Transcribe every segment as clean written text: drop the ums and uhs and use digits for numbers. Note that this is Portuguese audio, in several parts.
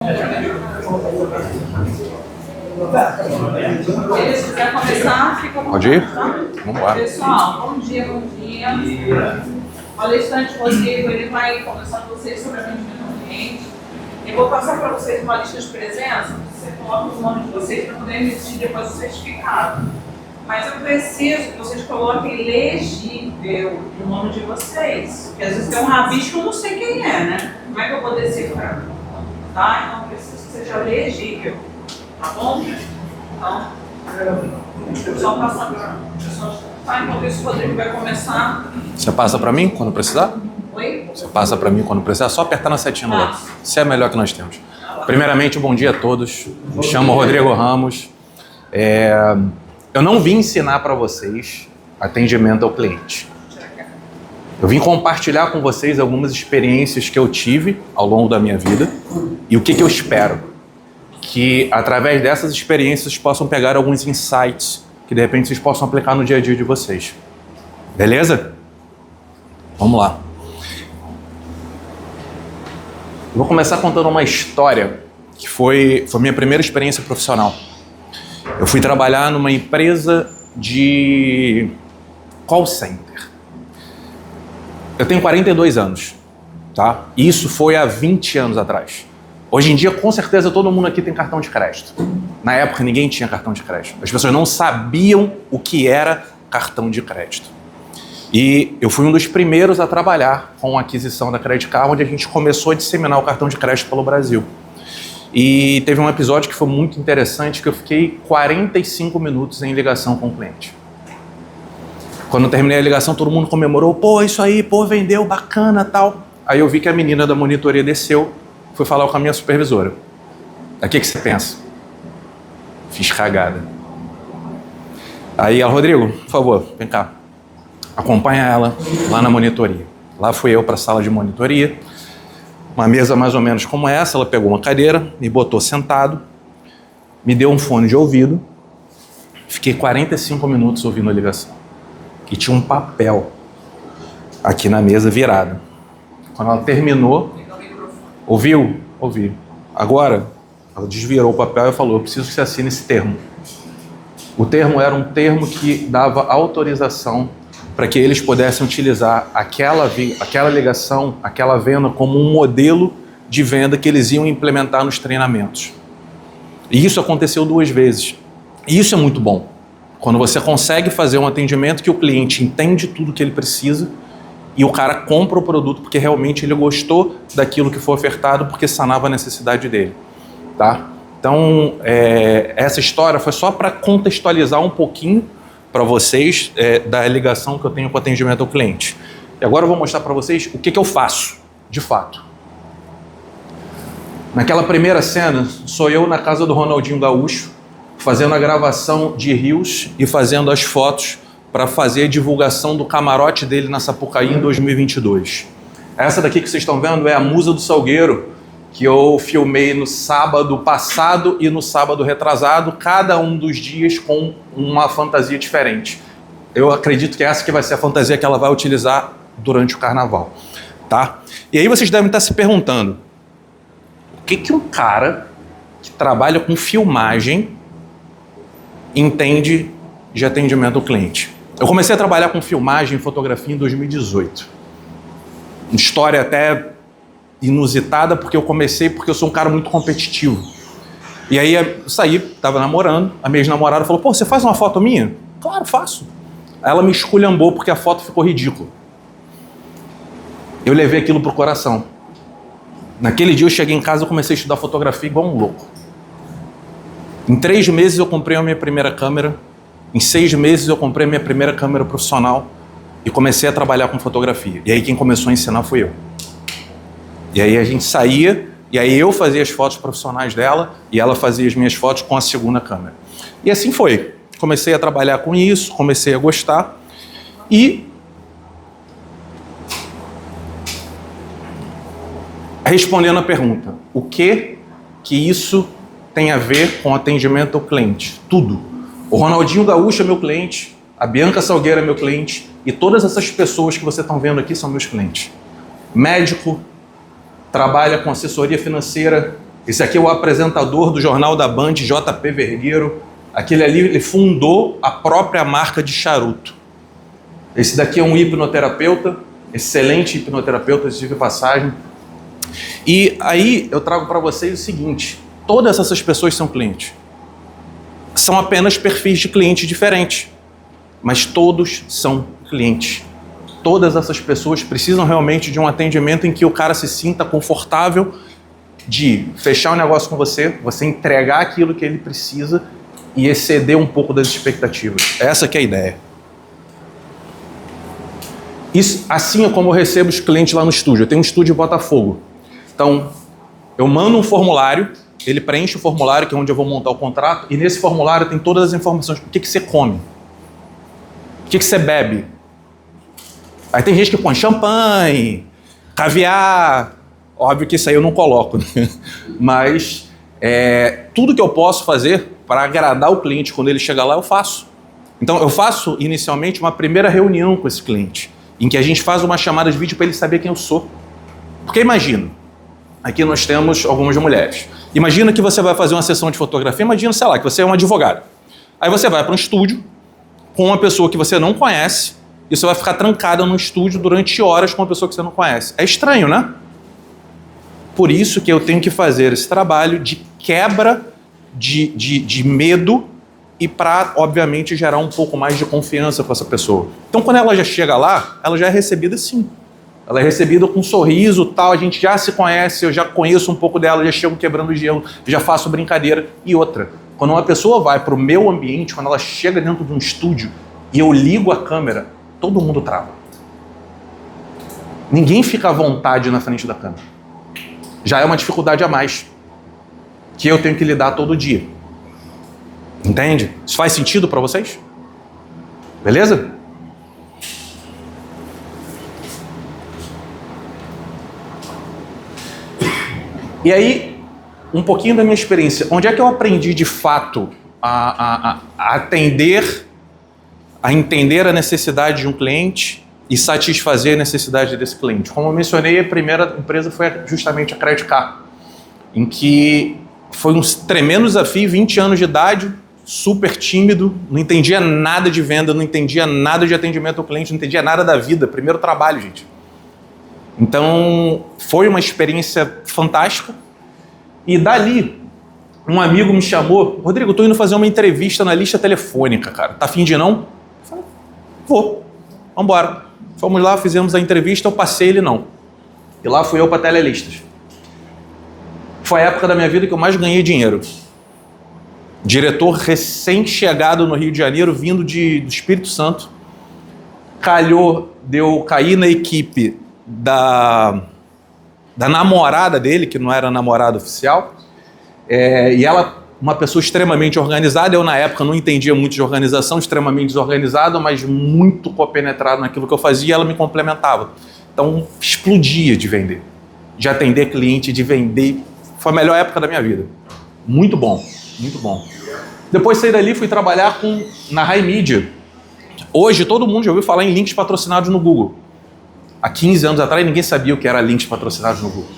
Se quiser começar, fica bom. Pode ir? Tá? Vamos lá. Pessoal, bom dia, bom dia. O Alexandre Rodrigo, ele vai conversar com vocês sobre atendimento ao cliente. Eu vou passar para vocês uma lista de presença, você coloca o nome de vocês para poder emitir depois o certificado. Mas eu preciso que vocês coloquem legível o nome de vocês. Porque às vezes tem um rabisco que eu não sei quem é, né? Como é que eu vou decifrar? Tá? Então eu preciso que seja legível. Tá bom? Então, só passar para o pessoal. Tá, então isso o Rodrigo vai começar. Você passa para mim quando precisar? Oi? Você passa para mim quando precisar, só apertar na setinha no lado. Isso é a melhor que nós temos. Primeiramente, bom dia a todos. Me chamo Rodrigo Ramos. Eu não vim ensinar para vocês atendimento ao cliente. Eu vim compartilhar com vocês algumas experiências que eu tive ao longo da minha vida e o que eu espero. Que através dessas experiências vocês possam pegar alguns insights que de repente vocês possam aplicar no dia a dia de vocês. Beleza? Vamos lá. Eu vou começar contando uma história que foi minha primeira experiência profissional. Eu fui trabalhar numa empresa de call center. Eu tenho 42 anos, tá? Isso foi há 20 anos atrás. Hoje em dia, com certeza, todo mundo aqui tem cartão de crédito. Na época, ninguém tinha cartão de crédito. As pessoas não sabiam o que era cartão de crédito. E eu fui um dos primeiros a trabalhar com a aquisição da Credit Card, onde a gente começou a disseminar o cartão de crédito pelo Brasil. E teve um episódio que foi muito interessante, que eu fiquei 45 minutos em ligação com o cliente. Quando eu terminei a ligação, todo mundo comemorou, pô, isso aí, pô, vendeu, bacana, tal. Aí eu vi que a menina da monitoria desceu, foi falar com a minha supervisora. O que você pensa? Fiz cagada. Aí ela, Rodrigo, por favor, vem cá. Acompanha ela lá na monitoria. Lá fui eu para a sala de monitoria. Uma mesa mais ou menos como essa, ela pegou uma cadeira, me botou sentado, me deu um fone de ouvido, fiquei 45 minutos ouvindo a ligação. E tinha um papel aqui na mesa virado. Quando ela terminou, ouviu? Ouvi. Agora, ela desvirou o papel e falou, eu preciso que você assine esse termo. O termo era um termo que dava autorização para que eles pudessem utilizar aquela ligação, aquela venda como um modelo de venda que eles iam implementar nos treinamentos. E isso aconteceu 2 vezes. E isso é muito bom. Quando você consegue fazer um atendimento que o cliente entende tudo que ele precisa e o cara compra o produto porque realmente ele gostou daquilo que foi ofertado porque sanava a necessidade dele. Tá? Então, essa história foi só para contextualizar um pouquinho para vocês da ligação que eu tenho com o atendimento ao cliente. E agora eu vou mostrar para vocês o que eu faço, de fato. Naquela primeira cena, sou eu na casa do Ronaldinho Gaúcho, fazendo a gravação de reels e fazendo as fotos para fazer a divulgação do camarote dele na Sapucaí em 2022. Essa daqui que vocês estão vendo é a Musa do Salgueiro, que eu filmei no sábado passado e no sábado retrasado, cada um dos dias com uma fantasia diferente. Eu acredito que essa que vai ser a fantasia que ela vai utilizar durante o carnaval, tá? E aí vocês devem estar se perguntando, o que um cara que trabalha com filmagem entende de atendimento ao cliente? Eu comecei a trabalhar com filmagem e fotografia em 2018. Uma história até inusitada, porque eu sou um cara muito competitivo. E aí eu saí, estava namorando, a minha ex-namorada falou, pô, você faz uma foto minha? Claro, faço. Aí ela me esculhambou porque a foto ficou ridícula. Eu levei aquilo pro coração. Naquele dia eu cheguei em casa e comecei a estudar fotografia igual um louco. Em 3 meses eu comprei a minha primeira câmera, em 6 meses eu comprei a minha primeira câmera profissional e comecei a trabalhar com fotografia. E aí quem começou a ensinar foi eu. E aí a gente saía, e aí eu fazia as fotos profissionais dela e ela fazia as minhas fotos com a segunda câmera. E assim foi. Comecei a trabalhar com isso, comecei a gostar e respondendo a pergunta, o que isso tem a ver com atendimento ao cliente? Tudo. O Ronaldinho Gaúcho é meu cliente, a Bianca Salgueiro é meu cliente e todas essas pessoas que vocês estão vendo aqui são meus clientes. Médico, trabalha com assessoria financeira Esse aqui é o apresentador do Jornal da Band, JP Vergueiro. Aquele ali, ele fundou a própria marca de charuto. Esse daqui é um hipnoterapeuta, excelente hipnoterapeuta, de passagem. E aí eu trago para vocês o seguinte: todas essas pessoas são clientes. São apenas perfis de clientes diferentes, mas todos são clientes. Todas essas pessoas precisam realmente de um atendimento em que o cara se sinta confortável de fechar um negócio com você, você entregar aquilo que ele precisa e exceder um pouco das expectativas. Essa que é a ideia. Isso, assim é como eu recebo os clientes lá no estúdio. Eu tenho um estúdio em Botafogo. Então, eu mando um formulário, ele preenche o formulário, que é onde eu vou montar o contrato, e nesse formulário tem todas as informações. O que você come? O que você bebe? Aí tem gente que põe champanhe, caviar. Óbvio que isso aí eu não coloco, né? Mas tudo que eu posso fazer para agradar o cliente quando ele chegar lá, eu faço. Então eu faço inicialmente uma primeira reunião com esse cliente, em que a gente faz uma chamada de vídeo para ele saber quem eu sou. Porque imagina, aqui nós temos algumas mulheres. Imagina que você vai fazer uma sessão de fotografia, imagina, sei lá, que você é um advogado. Aí você vai para um estúdio com uma pessoa que você não conhece, e você vai ficar trancada no estúdio durante horas com uma pessoa que você não conhece. É estranho, né? Por isso que eu tenho que fazer esse trabalho de quebra de medo e para, obviamente, gerar um pouco mais de confiança com essa pessoa. Então, quando ela já chega lá, ela já é recebida assim. Ela é recebida com um sorriso, tal, a gente já se conhece, eu já conheço um pouco dela, já chego quebrando gelo, já faço brincadeira. E outra, quando uma pessoa vai para o meu ambiente, quando ela chega dentro de um estúdio e eu ligo a câmera, todo mundo trava. Ninguém fica à vontade na frente da câmera. Já é uma dificuldade a mais que eu tenho que lidar todo dia. Entende? Isso faz sentido para vocês? Beleza? E aí, um pouquinho da minha experiência. Onde é que eu aprendi de fato a atender, a entender a necessidade de um cliente e satisfazer a necessidade desse cliente? Como eu mencionei, a primeira empresa foi justamente a Credit Card, em que foi um tremendo desafio, 20 anos de idade, super tímido, não entendia nada de venda, não entendia nada de atendimento ao cliente, não entendia nada da vida, primeiro trabalho, gente. Então, foi uma experiência fantástica. E dali, um amigo me chamou: Rodrigo, eu tô indo fazer uma entrevista na lista telefônica, cara. Tá afim de ir, não? Eu falei: vou, vambora. Fomos lá, fizemos a entrevista, eu passei, ele não. E lá fui eu para Telelistas. Foi a época da minha vida que eu mais ganhei dinheiro. Diretor recém-chegado no Rio de Janeiro, vindo do Espírito Santo. Calhou de eu cair na equipe da namorada dele, que não era namorada oficial, e ela, uma pessoa extremamente organizada. Eu na época não entendia muito de organização, extremamente desorganizada, mas muito compenetrado naquilo que eu fazia, e ela me complementava. Então explodia de vender, de atender cliente, de vender. Foi a melhor época da minha vida. Muito bom, muito bom. Depois saí dali, fui trabalhar na High Media. Hoje todo mundo já ouviu falar em links patrocinados no Google. Há 15 anos atrás ninguém sabia o que era links patrocinados no Google.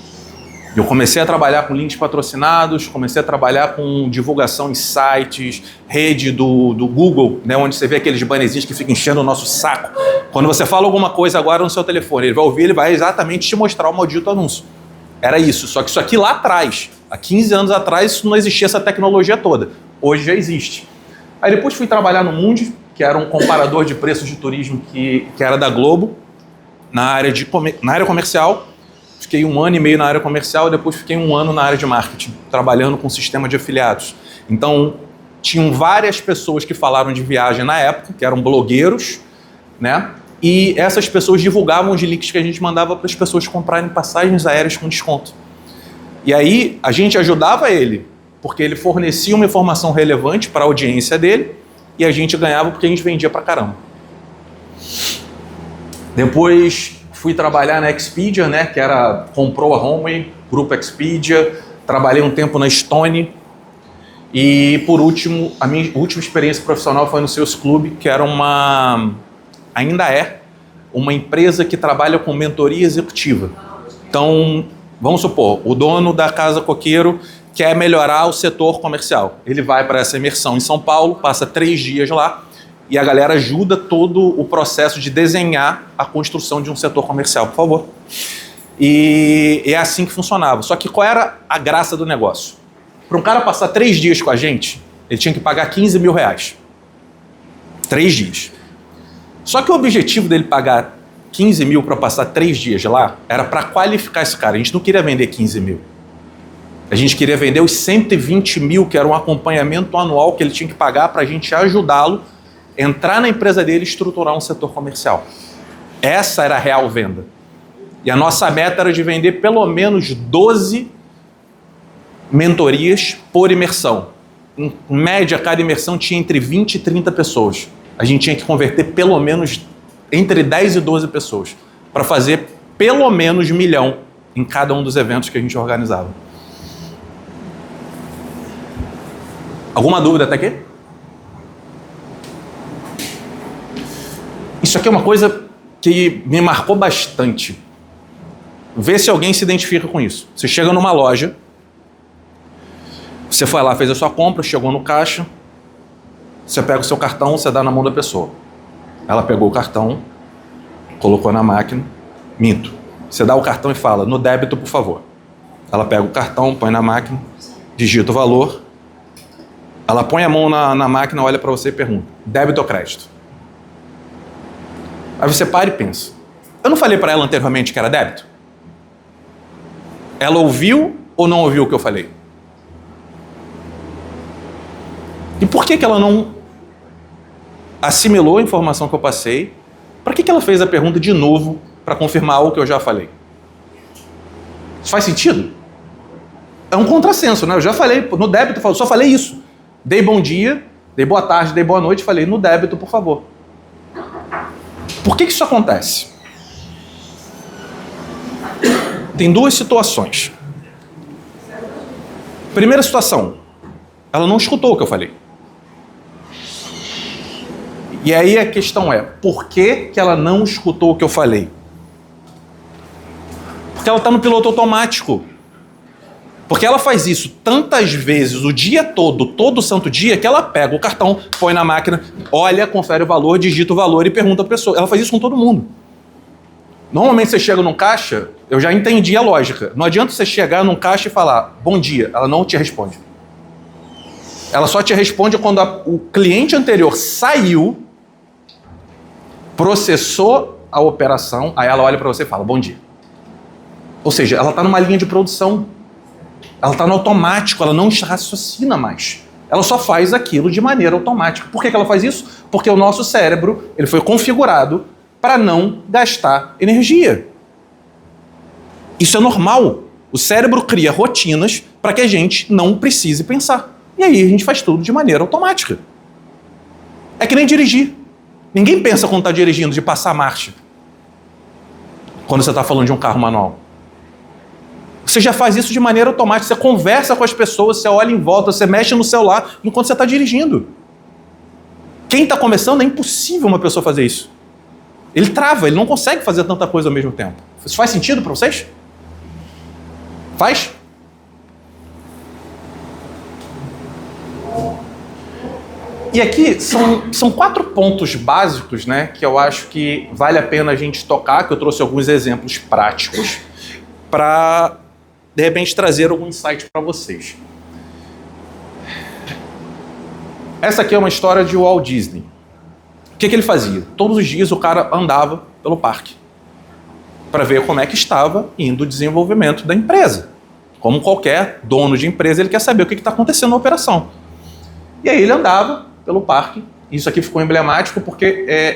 Eu comecei a trabalhar com links patrocinados, comecei a trabalhar com divulgação em sites, rede do Google, né, onde você vê aqueles bannerzinhos que ficam enchendo o nosso saco. Quando você fala alguma coisa agora no seu telefone, ele vai ouvir, ele vai exatamente te mostrar o maldito anúncio. Era isso, só que isso aqui lá atrás, há 15 anos atrás, isso não existia essa tecnologia toda. Hoje já existe. Aí depois fui trabalhar no Mundi, que era um comparador de preços de turismo que era da Globo, na área comercial. Fiquei 1 ano e meio na área comercial e depois fiquei 1 ano na área de marketing, trabalhando com sistema de afiliados. Então, tinham várias pessoas que falaram de viagem na época, que eram blogueiros, né? E essas pessoas divulgavam os links que a gente mandava para as pessoas comprarem passagens aéreas com desconto. E aí, a gente ajudava ele, porque ele fornecia uma informação relevante para a audiência dele, e a gente ganhava porque a gente vendia pra caramba. Depois fui trabalhar na Expedia, né, que comprou a Homeway, Grupo Expedia, trabalhei um tempo na Stone, e por último, a minha última experiência profissional foi no Sales Club, que era ainda é uma empresa que trabalha com mentoria executiva. Então, Vamos supor, o dono da Casa Coqueiro quer melhorar o setor comercial. Ele vai para essa imersão em São Paulo, passa 3 dias lá, e a galera ajuda todo o processo de desenhar a construção de um setor comercial, por favor. E é assim que funcionava. Só que qual era a graça do negócio? Para um cara passar 3 dias com a gente, ele tinha que pagar 15 mil reais. 3 dias. Só que o objetivo dele pagar 15 mil para passar 3 dias lá era para qualificar esse cara. A gente não queria vender 15 mil. A gente queria vender os 120 mil, que era um acompanhamento anual que ele tinha que pagar para a gente ajudá-lo a entrar na empresa dele e estruturar um setor comercial. Essa era a real venda. E a nossa meta era de vender pelo menos 12 mentorias por imersão. Em média, cada imersão tinha entre 20 e 30 pessoas. A gente tinha que converter pelo menos entre 10 e 12 pessoas para fazer pelo menos 1 milhão em cada um dos eventos que a gente organizava. Alguma dúvida até aqui? Isso aqui é uma coisa que me marcou bastante. Vê se alguém se identifica com isso. Você chega numa loja, você foi lá, fez a sua compra, chegou no caixa, você pega o seu cartão, você dá na mão da pessoa. Ela pegou o cartão, colocou na máquina, minto. Você dá o cartão e fala, no débito, por favor. Ela pega o cartão, põe na máquina, digita o valor, ela põe a mão na máquina, olha para você e pergunta, débito ou crédito? Aí você para e pensa, eu não falei para ela anteriormente que era débito? Ela ouviu ou não ouviu o que eu falei? E por que ela não assimilou a informação que eu passei? Para que ela fez a pergunta de novo para confirmar algo que eu já falei? Isso faz sentido? É um contrassenso, né? Eu já falei, no débito, eu só falei isso. Dei bom dia, dei boa tarde, dei boa noite, falei no débito, por favor. Por que isso acontece? Tem 2 situações. Primeira situação, ela não escutou o que eu falei. E aí a questão é, por que ela não escutou o que eu falei? Porque ela está no piloto automático. Porque ela faz isso tantas vezes, o dia todo santo dia, que ela pega o cartão, põe na máquina, olha, confere o valor, digita o valor e pergunta à pessoa. Ela faz isso com todo mundo. Normalmente você chega num caixa, eu já entendi a lógica. Não adianta você chegar num caixa e falar, bom dia, ela não te responde. Ela só te responde quando o cliente anterior saiu, processou a operação, aí ela olha para você e fala, bom dia. Ou seja, ela está numa linha de produção. Ela está no automático, ela não raciocina mais. Ela só faz aquilo de maneira automática. Por que ela faz isso? Porque o nosso cérebro ele foi configurado para não gastar energia. Isso é normal. O cérebro cria rotinas para que a gente não precise pensar. E aí a gente faz tudo de maneira automática. É que nem dirigir. Ninguém pensa quando está dirigindo de passar marcha. Quando você está falando de um carro manual. Você já faz isso de maneira automática. Você conversa com as pessoas, você olha em volta, você mexe no celular enquanto você está dirigindo. Quem está começando, é impossível uma pessoa fazer isso. Ele trava, ele não consegue fazer tanta coisa ao mesmo tempo. Isso faz sentido para vocês? Faz? E aqui são 4 pontos básicos, né, que eu acho que vale a pena a gente tocar, que eu trouxe alguns exemplos práticos para, de repente, trazer algum insight para vocês. Essa aqui é uma história de Walt Disney. O que ele fazia? Todos os dias o cara andava pelo parque para ver como é que estava indo o desenvolvimento da empresa. Como qualquer dono de empresa, ele quer saber o que está acontecendo na operação. E aí ele andava pelo parque. Isso aqui ficou emblemático porque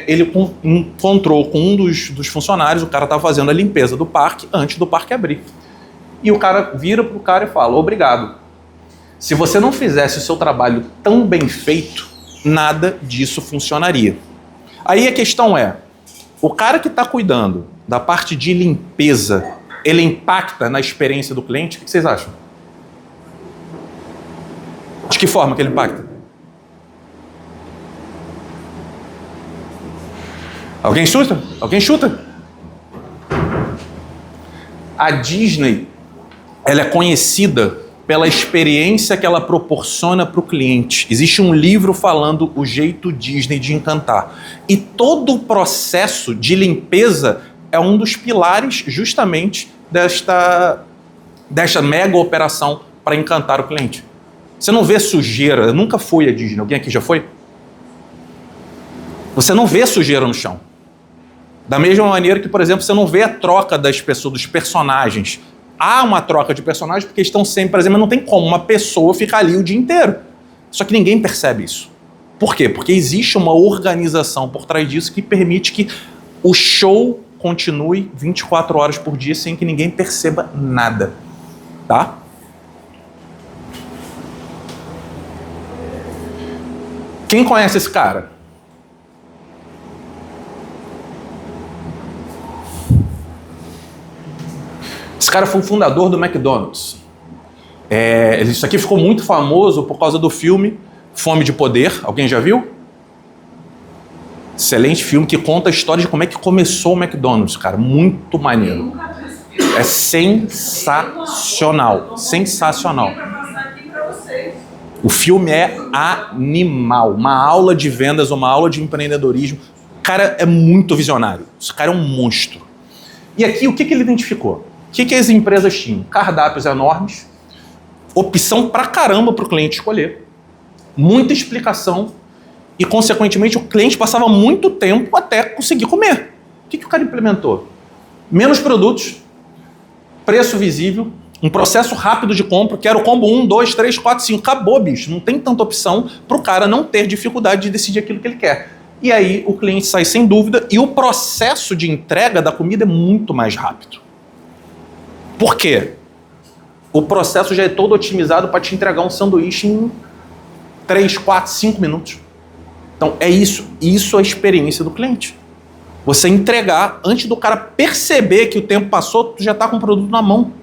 ele encontrou com um dos funcionários, o cara estava fazendo a limpeza do parque antes do parque abrir. E o cara vira para o cara e fala, obrigado. Se você não fizesse o seu trabalho tão bem feito, nada disso funcionaria. Aí a questão é, o cara que está cuidando da parte de limpeza, ele impacta na experiência do cliente? O que vocês acham? De que forma que ele impacta? Alguém chuta? Alguém chuta? A Disney ela é conhecida pela experiência que ela proporciona para o cliente. Existe um livro falando o jeito Disney de encantar. E todo o processo de limpeza é um dos pilares justamente desta mega operação para encantar o cliente. Você não vê sujeira, eu nunca fui a Disney, alguém aqui já foi? Você não vê sujeira no chão. Da mesma maneira que, por exemplo, você não vê a troca das pessoas, dos personagens. Há uma troca de personagens porque estão sempre, por exemplo, não tem como uma pessoa ficar ali o dia inteiro. Só que ninguém percebe isso. Por quê? Porque existe uma organização por trás disso que permite que o show continue 24 horas por dia sem que ninguém perceba nada. Tá? Quem conhece esse cara? Esse cara foi o fundador do McDonald's. Isso aqui ficou muito famoso por causa do filme Fome de Poder. Alguém já viu? Excelente filme que conta a história de como é que começou o McDonald's, cara. Muito maneiro. É sensacional. Sensacional. O filme é animal. Uma aula de vendas, uma aula de empreendedorismo. O cara é muito visionário. Esse cara é um monstro. E aqui, o que ele identificou? O que as empresas tinham? Cardápios enormes, opção pra caramba para o cliente escolher, muita explicação e, consequentemente, o cliente passava muito tempo até conseguir comer. O que o cara implementou? Menos produtos, preço visível, um processo rápido de compra, que era o combo 1, 2, 3, 4, 5. Acabou, bicho. Não tem tanta opção para o cara não ter dificuldade de decidir aquilo que ele quer. E aí o cliente sai sem dúvida e o processo de entrega da comida é muito mais rápido. Por quê? O processo já é todo otimizado para te entregar um sanduíche em 3, 4, 5 minutos. Então é isso. Isso é a experiência do cliente. Você entregar, antes do cara perceber que o tempo passou, tu já está com o produto na mão.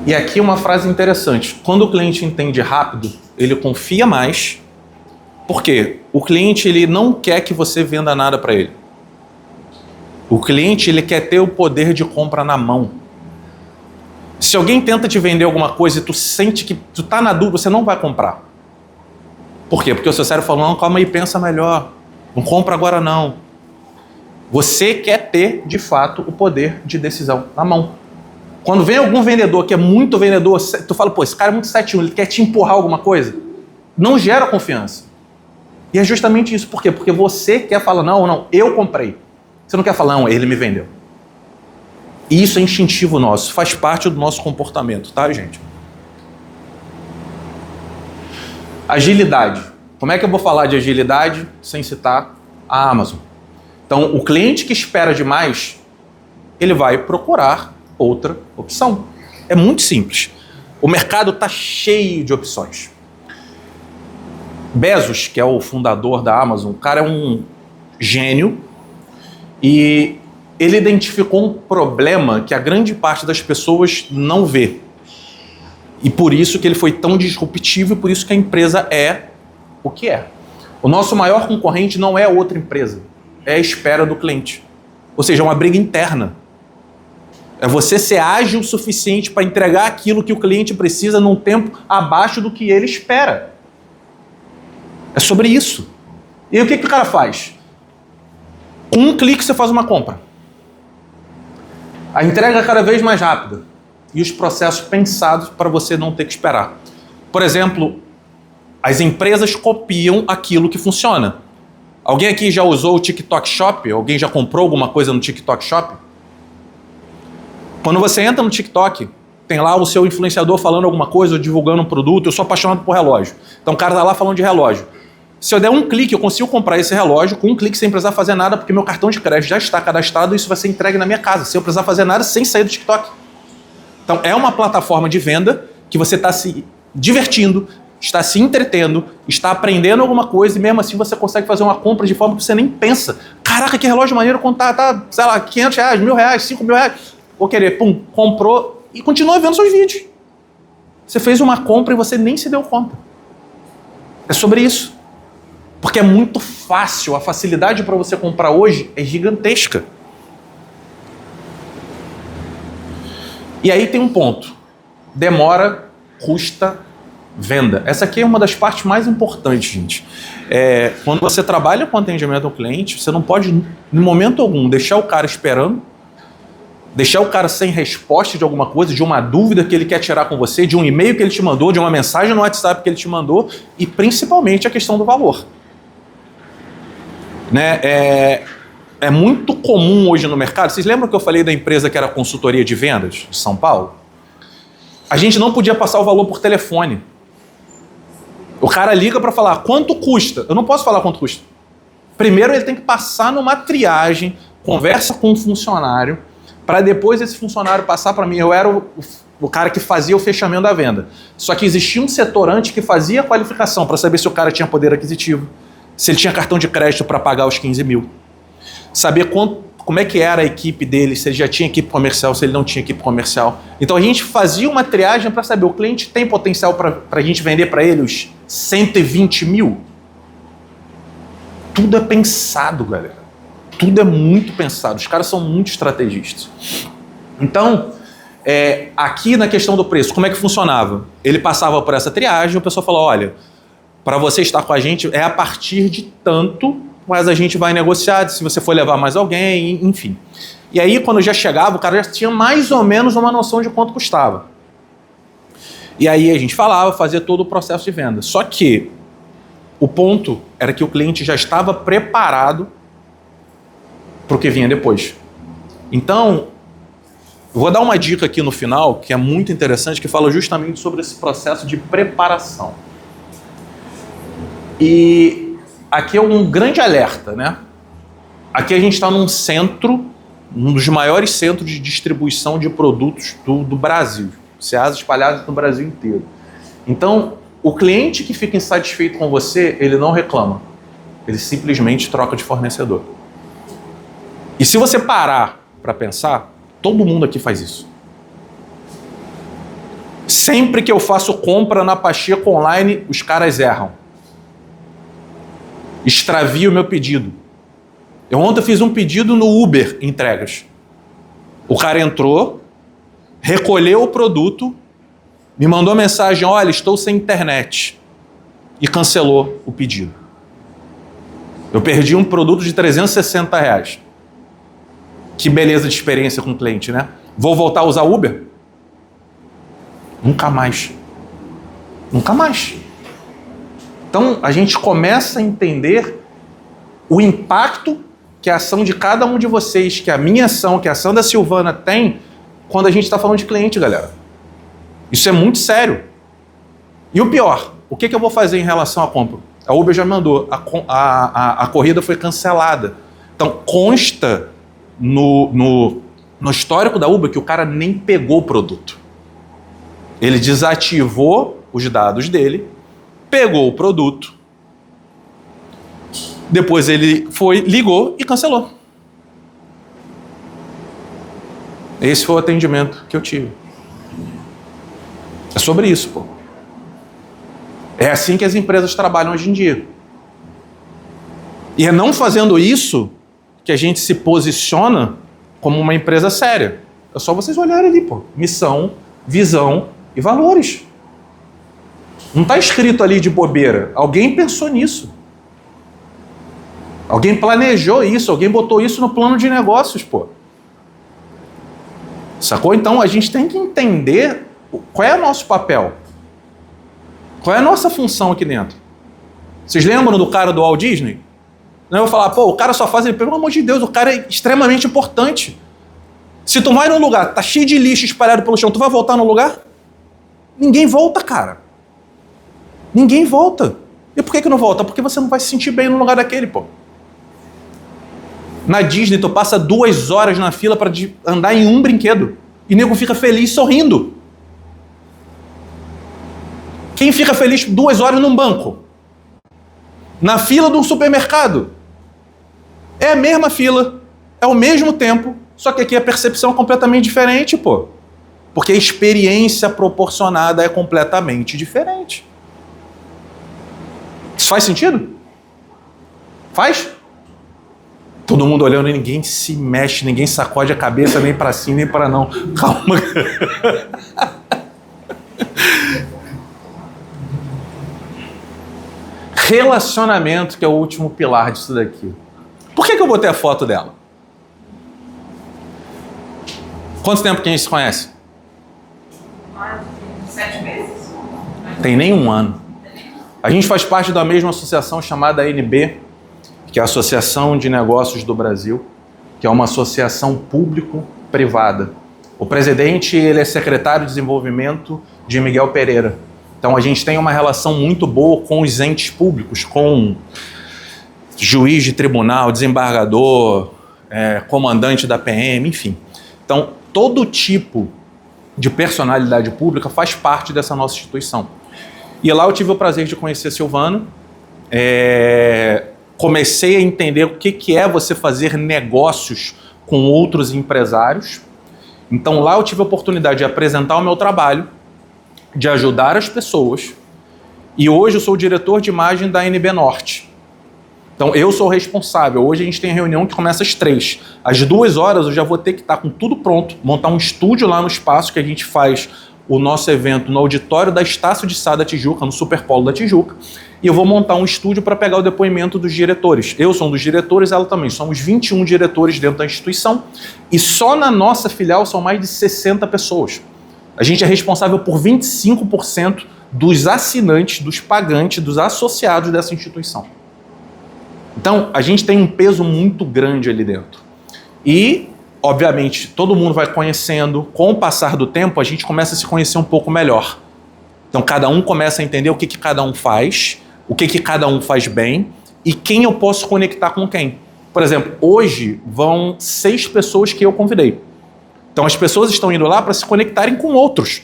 E aqui uma frase interessante. Quando o cliente entende rápido, ele confia mais. Por quê? O cliente ele não quer que você venda nada para ele. O cliente ele quer ter o poder de compra na mão. Se alguém tenta te vender alguma coisa e tu sente que tu tá na dúvida, você não vai comprar. Por quê? Porque o seu cérebro fala, não, calma aí, pensa melhor. Não compra agora não. Você quer ter, de fato, o poder de decisão na mão. Quando vem algum vendedor que é muito vendedor, tu fala, pô, esse cara é muito 7-1, ele quer te empurrar alguma coisa. Não gera confiança. E é justamente isso. Por quê? Porque você quer falar, não, eu comprei. Você não quer falar, não, ele me vendeu. E isso é instintivo nosso, faz parte do nosso comportamento, tá, gente? Agilidade. Como é que eu vou falar de agilidade sem citar a Amazon? Então, o cliente que espera demais, ele vai procurar outra opção. É muito simples. O mercado está cheio de opções. Bezos, que é o fundador da Amazon, o cara é um gênio e ele identificou um problema que a grande parte das pessoas não vê. E por isso que ele foi tão disruptivo e por isso que a empresa é o que é. O nosso maior concorrente não é outra empresa, é a espera do cliente. Ou seja, é uma briga interna. É você ser ágil o suficiente para entregar aquilo que o cliente precisa num tempo abaixo do que ele espera. É sobre isso. E o que o cara faz? Com um clique você faz uma compra. A entrega é cada vez mais rápida. E os processos pensados para você não ter que esperar. Por exemplo, as empresas copiam aquilo que funciona. Alguém aqui já usou o TikTok Shop? Alguém já comprou alguma coisa no TikTok Shop? Quando você entra no TikTok, tem lá o seu influenciador falando alguma coisa, ou divulgando um produto. Eu sou apaixonado por relógio. Então o cara tá lá falando de relógio. Se eu der um clique, eu consigo comprar esse relógio com um clique sem precisar fazer nada, porque meu cartão de crédito já está cadastrado e isso vai ser entregue na minha casa, sem eu precisar fazer nada, sem sair do TikTok. Então é uma plataforma de venda que você está se divertindo, está se entretendo, está aprendendo alguma coisa e mesmo assim você consegue fazer uma compra de forma que você nem pensa. Caraca, que relógio maneiro, tá, sei lá, R$500, R$1.000, R$5.000. Vou querer, pum, comprou e continua vendo seus vídeos. Você fez uma compra e você nem se deu conta. É sobre isso. Porque é muito fácil, a facilidade para você comprar hoje é gigantesca. E aí tem um ponto. Demora, custa, venda. Essa aqui é uma das partes mais importantes, gente. Quando você trabalha com atendimento ao cliente, você não pode, em momento algum, deixar o cara esperando, deixar o cara sem resposta de alguma coisa, de uma dúvida que ele quer tirar com você, de um e-mail que ele te mandou, de uma mensagem no WhatsApp que ele te mandou, e principalmente a questão do valor. Né? É muito comum hoje no mercado. Vocês lembram que eu falei da empresa que era consultoria de vendas de São Paulo? A gente não podia passar o valor por telefone. O cara liga para falar quanto custa. Eu não posso falar quanto custa. Primeiro ele tem que passar numa triagem, conversa com um funcionário, para depois esse funcionário passar para mim. Eu era o cara que fazia o fechamento da venda. Só que existia um setor antes que fazia a qualificação para saber se o cara tinha poder aquisitivo, se ele tinha cartão de crédito para pagar os 15 mil, saber como é que era a equipe dele, se ele já tinha equipe comercial, se ele não tinha equipe comercial. Então a gente fazia uma triagem para saber, o cliente tem potencial para a gente vender para ele os 120 mil? Tudo é pensado, galera. Tudo é muito pensado. Os caras são muito estrategistas. Então, aqui na questão do preço, como é que funcionava? Ele passava por essa triagem, o pessoal falou, olha, para você estar com a gente é a partir de tanto, mas a gente vai negociar se você for levar mais alguém, enfim. E aí, quando já chegava, o cara já tinha mais ou menos uma noção de quanto custava. E aí a gente falava, fazia todo o processo de venda. Só que o ponto era que o cliente já estava preparado para o que vinha depois. Então, eu vou dar uma dica aqui no final, que é muito interessante, que fala justamente sobre esse processo de preparação. E aqui é um grande alerta, né? Aqui a gente está num centro, um dos maiores centros de distribuição de produtos do Brasil. Ceasa espalhados no Brasil inteiro. Então, o cliente que fica insatisfeito com você, ele não reclama. Ele simplesmente troca de fornecedor. E se você parar para pensar, todo mundo aqui faz isso. Sempre que eu faço compra na Pacheco Online, os caras erram. Extravio o meu pedido. Ontem eu fiz um pedido no Uber entregas. O cara entrou, recolheu o produto, me mandou mensagem, olha, estou sem internet, e cancelou o pedido. Eu perdi um produto de R$360. Que beleza de experiência com o cliente, né? Vou voltar a usar Uber? Nunca mais. Nunca mais. Então, a gente começa a entender o impacto que a ação de cada um de vocês, que a minha ação, que a ação da Silvana tem, quando a gente está falando de cliente, galera. Isso é muito sério. E o pior, o que eu vou fazer em relação à compra? A Uber já mandou, a corrida foi cancelada. Então, consta no histórico da Uber que o cara nem pegou o produto. Ele desativou os dados dele, pegou o produto, depois ele ligou e cancelou. Esse foi o atendimento que eu tive. É sobre isso, pô. É assim que as empresas trabalham hoje em dia. E é não fazendo isso que a gente se posiciona como uma empresa séria. É só vocês olharem ali, pô. Missão, visão e valores. Não está escrito ali de bobeira. Alguém pensou nisso. Alguém planejou isso, alguém botou isso no plano de negócios, pô. Sacou? Então a gente tem que entender qual é o nosso papel. Qual é a nossa função aqui dentro. Vocês lembram do cara do Walt Disney? Eu vou falar, pô, o cara só faz... Pelo amor de Deus, o cara é extremamente importante. Se tu vai num lugar, tá cheio de lixo espalhado pelo chão, tu vai voltar no lugar? Ninguém volta, cara. Ninguém volta. E por que não volta? Porque você não vai se sentir bem no lugar daquele, pô. Na Disney, tu passa 2 horas na fila para andar em um brinquedo. E o nego fica feliz sorrindo. Quem fica feliz 2 horas num banco? Na fila de um supermercado? É a mesma fila, é o mesmo tempo, só que aqui a percepção é completamente diferente, pô. Porque a experiência proporcionada é completamente diferente. Isso faz sentido? Faz? Todo mundo olhando e ninguém se mexe, ninguém sacode a cabeça nem para cima nem para não. Calma. Relacionamento, que é o último pilar disso daqui. Por que eu botei a foto dela? Quanto tempo que a gente se conhece? 7 meses. Tem nem um ano. A gente faz parte da mesma associação chamada ANB, que é a Associação de Negócios do Brasil, que é uma associação público-privada. O presidente, ele é secretário de desenvolvimento de Miguel Pereira. Então a gente tem uma relação muito boa com os entes públicos, com juiz de tribunal, desembargador, comandante da PM, enfim. Então todo tipo de personalidade pública faz parte dessa nossa instituição. E lá eu tive o prazer de conhecer a Silvana, comecei a entender o que é você fazer negócios com outros empresários. Então lá eu tive a oportunidade de apresentar o meu trabalho, de ajudar as pessoas, e hoje eu sou o diretor de imagem da ANB Norte. Então eu sou o responsável. Hoje a gente tem reunião que começa às 3. Às 2 horas eu já vou ter que estar com tudo pronto, montar um estúdio lá no espaço que a gente faz o nosso evento no auditório da Estácio de Sá da Tijuca, no Superpolo da Tijuca, e eu vou montar um estúdio para pegar o depoimento dos diretores. Eu sou um dos diretores, ela também. Somos 21 diretores dentro da instituição, e só na nossa filial são mais de 60 pessoas. A gente é responsável por 25% dos assinantes, dos pagantes, dos associados dessa instituição. Então, a gente tem um peso muito grande ali dentro. E, obviamente, todo mundo vai conhecendo. Com o passar do tempo, a gente começa a se conhecer um pouco melhor. Então, cada um começa a entender o que cada um faz, o que cada um faz bem e quem eu posso conectar com quem. Por exemplo, hoje vão 6 pessoas que eu convidei. Então as pessoas estão indo lá para se conectarem com outros.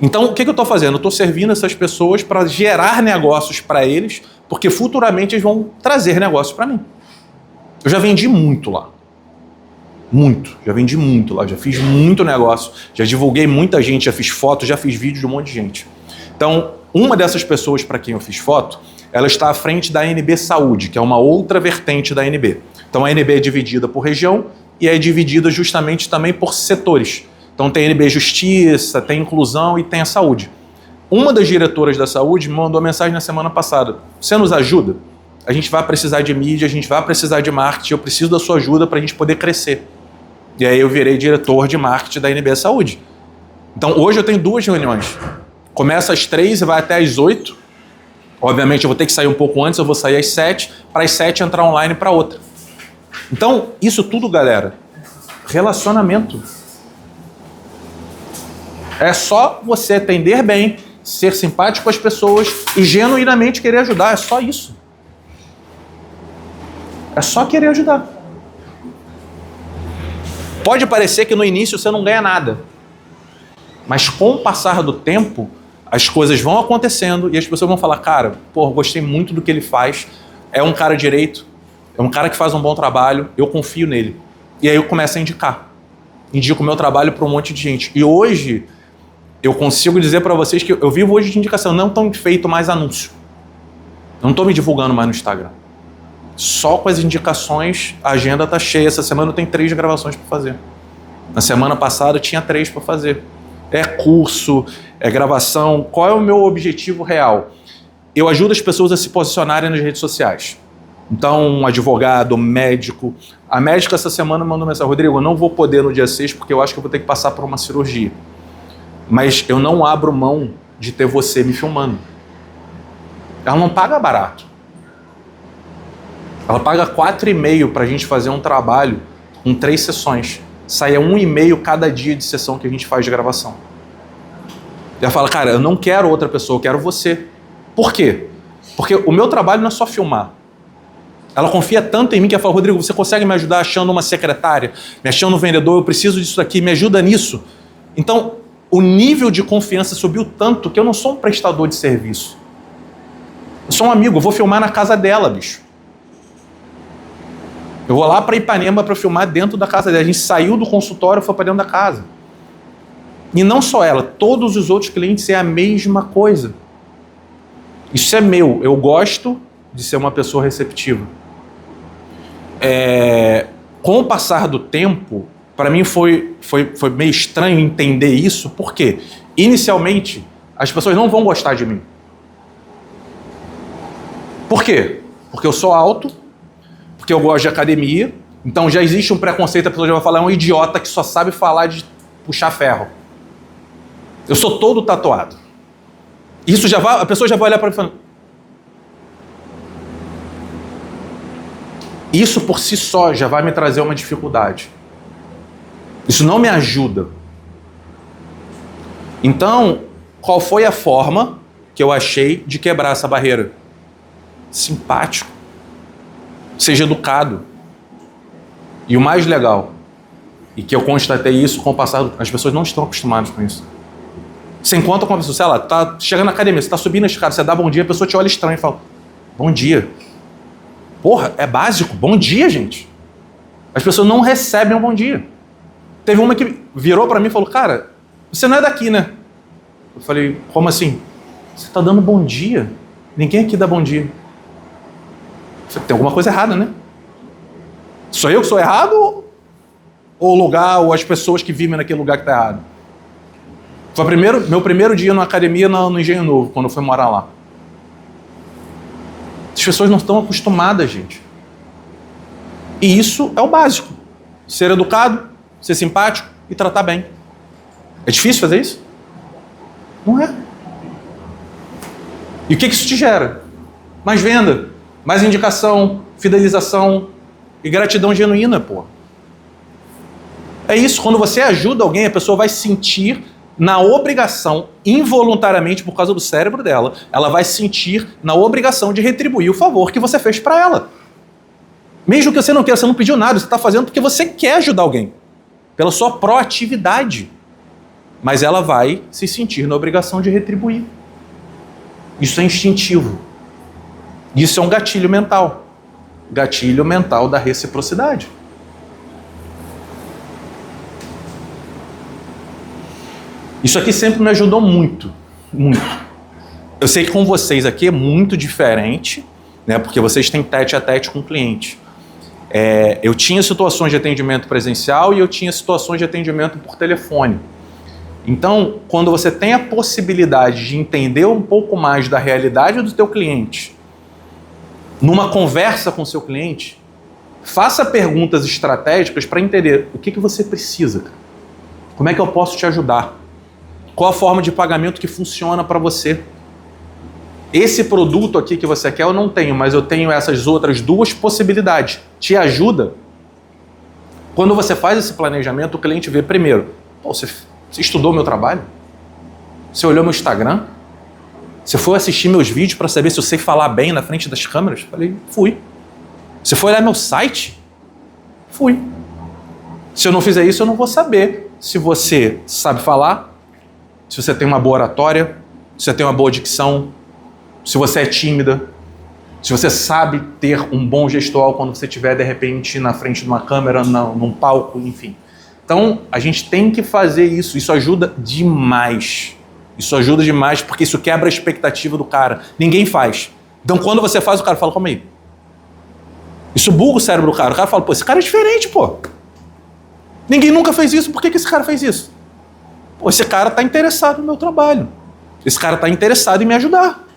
Então o que eu estou fazendo? Eu estou servindo essas pessoas para gerar negócios para eles, porque futuramente eles vão trazer negócios para mim. Eu já vendi muito lá. Muito. Já vendi muito lá. Já fiz muito negócio. Já divulguei muita gente, já fiz foto, já fiz vídeo de um monte de gente. Então, uma dessas pessoas para quem eu fiz foto, ela está à frente da ANB Saúde, que é uma outra vertente da ANB. Então a ANB é dividida por região e é dividida justamente também por setores. Então tem a ANB Justiça, tem Inclusão e tem a Saúde. Uma das diretoras da Saúde me mandou uma mensagem na semana passada. Você nos ajuda? A gente vai precisar de mídia, a gente vai precisar de marketing, eu preciso da sua ajuda para a gente poder crescer. E aí eu virei diretor de marketing da ANB Saúde. Então hoje eu tenho 2 reuniões. Começa às 3 e vai até às 8. Obviamente eu vou ter que sair um pouco antes, eu vou sair às 7, para às 7 entrar online para outra. Então, isso tudo, galera, relacionamento. É só você atender bem, ser simpático com as pessoas e genuinamente querer ajudar. É só isso. É só querer ajudar. Pode parecer que no início você não ganha nada. Mas com o passar do tempo, as coisas vão acontecendo e as pessoas vão falar, cara, pô, gostei muito do que ele faz, é um cara direito, é um cara que faz um bom trabalho, eu confio nele. E aí eu começo a indicar. Indico o meu trabalho para um monte de gente. E hoje, eu consigo dizer para vocês que eu vivo hoje de indicação. Não estou feito mais anúncio. Não estou me divulgando mais no Instagram. Só com as indicações, a agenda está cheia. Essa semana eu tenho 3 gravações para fazer. Na semana passada eu tinha 3 para fazer. É curso, é gravação. Qual é o meu objetivo real? Eu ajudo as pessoas a se posicionarem nas redes sociais. Então, um advogado, médico. A médica essa semana mandou mensagem: Rodrigo, eu não vou poder no dia 6 porque eu acho que eu vou ter que passar por uma cirurgia. Mas eu não abro mão de ter você me filmando. Ela não paga barato. Ela paga 4,5 para a gente fazer um trabalho com 3 sessões. Sai a 1,5 cada dia de sessão que a gente faz de gravação. E ela fala, cara, eu não quero outra pessoa, eu quero você. Por quê? Porque o meu trabalho não é só filmar. Ela confia tanto em mim que ela fala, Rodrigo, você consegue me ajudar achando uma secretária, me achando um vendedor, eu preciso disso aqui, me ajuda nisso. Então, o nível de confiança subiu tanto que eu não sou um prestador de serviço. Eu sou um amigo, eu vou filmar na casa dela, bicho. Eu vou lá para Ipanema para filmar dentro da casa dela. A gente saiu do consultório e foi para dentro da casa. E não só ela, todos os outros clientes é a mesma coisa. Isso é meu, eu gosto, de ser uma pessoa receptiva. Com o passar do tempo, para mim foi meio estranho entender isso, porque inicialmente as pessoas não vão gostar de mim. Por quê? Porque eu sou alto, porque eu gosto de academia, então já existe um preconceito, a pessoa já vai falar, é um idiota que só sabe falar de puxar ferro. Eu sou todo tatuado. Isso a pessoa já vai olhar para mim e falar, isso por si só já vai me trazer uma dificuldade. Isso não me ajuda. Então, qual foi a forma que eu achei de quebrar essa barreira? Simpático. Seja educado. E o mais legal, e que eu constatei isso com o passar, as pessoas não estão acostumadas com isso. Você encontra com uma pessoa, sei lá, tá chegando na academia, você tá subindo a escada, você dá bom dia, a pessoa te olha estranho e fala, bom dia. Porra, é básico, bom dia, gente. As pessoas não recebem um bom dia. Teve uma que virou pra mim e falou, cara, você não é daqui, né? Eu falei, como assim? Você tá dando bom dia? Ninguém aqui dá bom dia. Eu falei, tem alguma coisa errada, né? Sou eu que sou errado? Ou o lugar, ou as pessoas que vivem naquele lugar que tá errado? Foi meu primeiro dia na academia no Engenho Novo, quando eu fui morar lá. As pessoas não estão acostumadas, gente. E isso é o básico. Ser educado, ser simpático e tratar bem. É difícil fazer isso? Não é. E o que isso te gera? Mais venda, mais indicação, fidelização e gratidão genuína, pô. É isso. Quando você ajuda alguém, a pessoa vai sentir na obrigação, involuntariamente, por causa do cérebro dela, ela vai sentir na obrigação de retribuir o favor que você fez para ela. Mesmo que você não queira, você não pediu nada, você está fazendo porque você quer ajudar alguém, pela sua proatividade. Mas ela vai se sentir na obrigação de retribuir. Isso é instintivo. Isso é um gatilho mental. Gatilho mental da reciprocidade. Isso aqui sempre me ajudou muito, muito. Eu sei que com vocês aqui é muito diferente, né, porque vocês têm tete a tete com o cliente. Eu tinha situações de atendimento presencial e eu tinha situações de atendimento por telefone. Então, quando você tem a possibilidade de entender um pouco mais da realidade do teu cliente, numa conversa com o seu cliente, faça perguntas estratégicas para entender o que você precisa. Como é que eu posso te ajudar? Qual a forma de pagamento que funciona para você? Esse produto aqui que você quer eu não tenho, mas eu tenho essas outras duas possibilidades. Te ajuda? Quando você faz esse planejamento, o cliente vê primeiro, pô, você estudou meu trabalho? Você olhou meu Instagram? Você foi assistir meus vídeos para saber se eu sei falar bem na frente das câmeras? Falei, fui. Você foi olhar meu site? Fui. Se eu não fizer isso, eu não vou saber se você sabe falar, se você tem uma boa oratória, se você tem uma boa dicção, se você é tímida, se você sabe ter um bom gestual quando você estiver, de repente, na frente de uma câmera, num palco, enfim. Então, a gente tem que fazer isso. Isso ajuda demais. Isso ajuda demais porque isso quebra a expectativa do cara. Ninguém faz. Então, quando você faz, o cara fala, calma aí. Isso buga o cérebro do cara. O cara fala, pô, esse cara é diferente, pô. Ninguém nunca fez isso. Por que esse cara fez isso? Pô, esse cara está interessado no meu trabalho. Esse cara está interessado em me ajudar.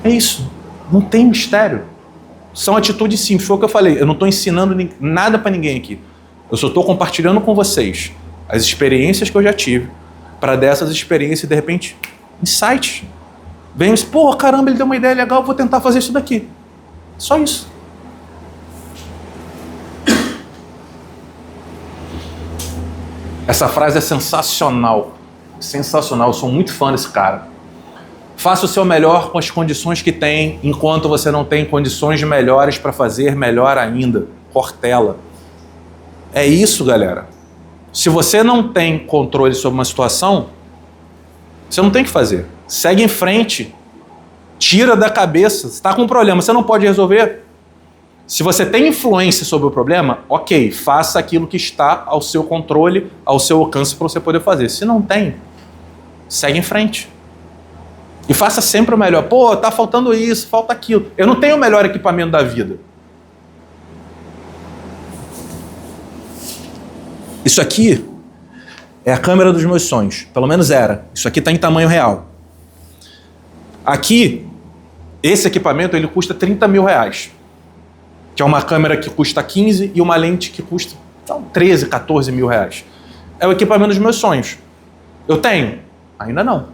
É isso. Não tem mistério. São atitudes simples. Foi o que eu falei. Eu não estou ensinando nada para ninguém aqui. Eu só estou compartilhando com vocês as experiências que eu já tive, para dessas experiências, de repente, insights. Vem e diz, pô, caramba, ele deu uma ideia legal, eu vou tentar fazer isso daqui. Só isso. Essa frase é sensacional. Sensacional, eu sou muito fã desse cara. Faça o seu melhor com as condições que tem, enquanto você não tem condições melhores para fazer melhor ainda. Cortella. É isso, galera. Se você não tem controle sobre uma situação, você não tem o que fazer. Segue em frente. Tira da cabeça. Você está com um problema, você não pode resolver? Se você tem influência sobre o problema, ok, faça aquilo que está ao seu controle, ao seu alcance para você poder fazer. Se não tem, segue em frente. E faça sempre o melhor. Pô, tá faltando isso, falta aquilo. Eu não tenho o melhor equipamento da vida. Isso aqui é a câmera dos meus sonhos. Pelo menos era. Isso aqui está em tamanho real. Aqui, esse equipamento, ele custa 30 mil reais. Que é uma câmera que custa 15 e uma lente que custa 13, 14 mil reais. É o equipamento dos meus sonhos. Eu tenho? Ainda não.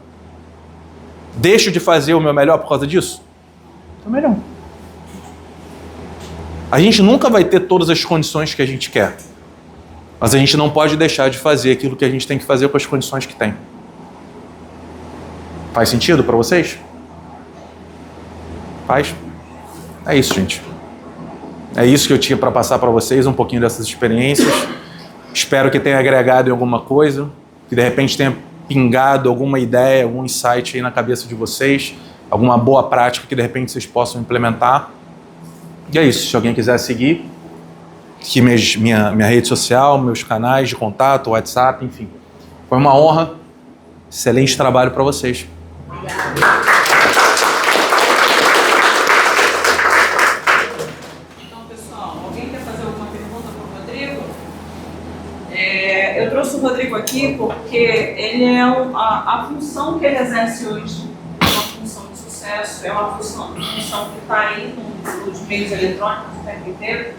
Deixo de fazer o meu melhor por causa disso? Também não. A gente nunca vai ter todas as condições que a gente quer. Mas a gente não pode deixar de fazer aquilo que a gente tem que fazer com as condições que tem. Faz sentido para vocês? Faz? É isso, gente. É isso que eu tinha para passar para vocês, um pouquinho dessas experiências. Espero que tenha agregado em alguma coisa, que de repente tenha pingado alguma ideia, algum insight aí na cabeça de vocês, alguma boa prática que de repente vocês possam implementar. E é isso. Se alguém quiser seguir, aqui minha rede social, meus canais de contato, WhatsApp, enfim. Foi uma honra. Excelente trabalho para vocês. Então, pessoal, alguém quer fazer alguma pergunta para o Rodrigo? Eu trouxe o Rodrigo aqui porque ele é a função que ele exerce hoje é uma função de sucesso, é uma função que está aí nos meios eletrônicos o tempo inteiro.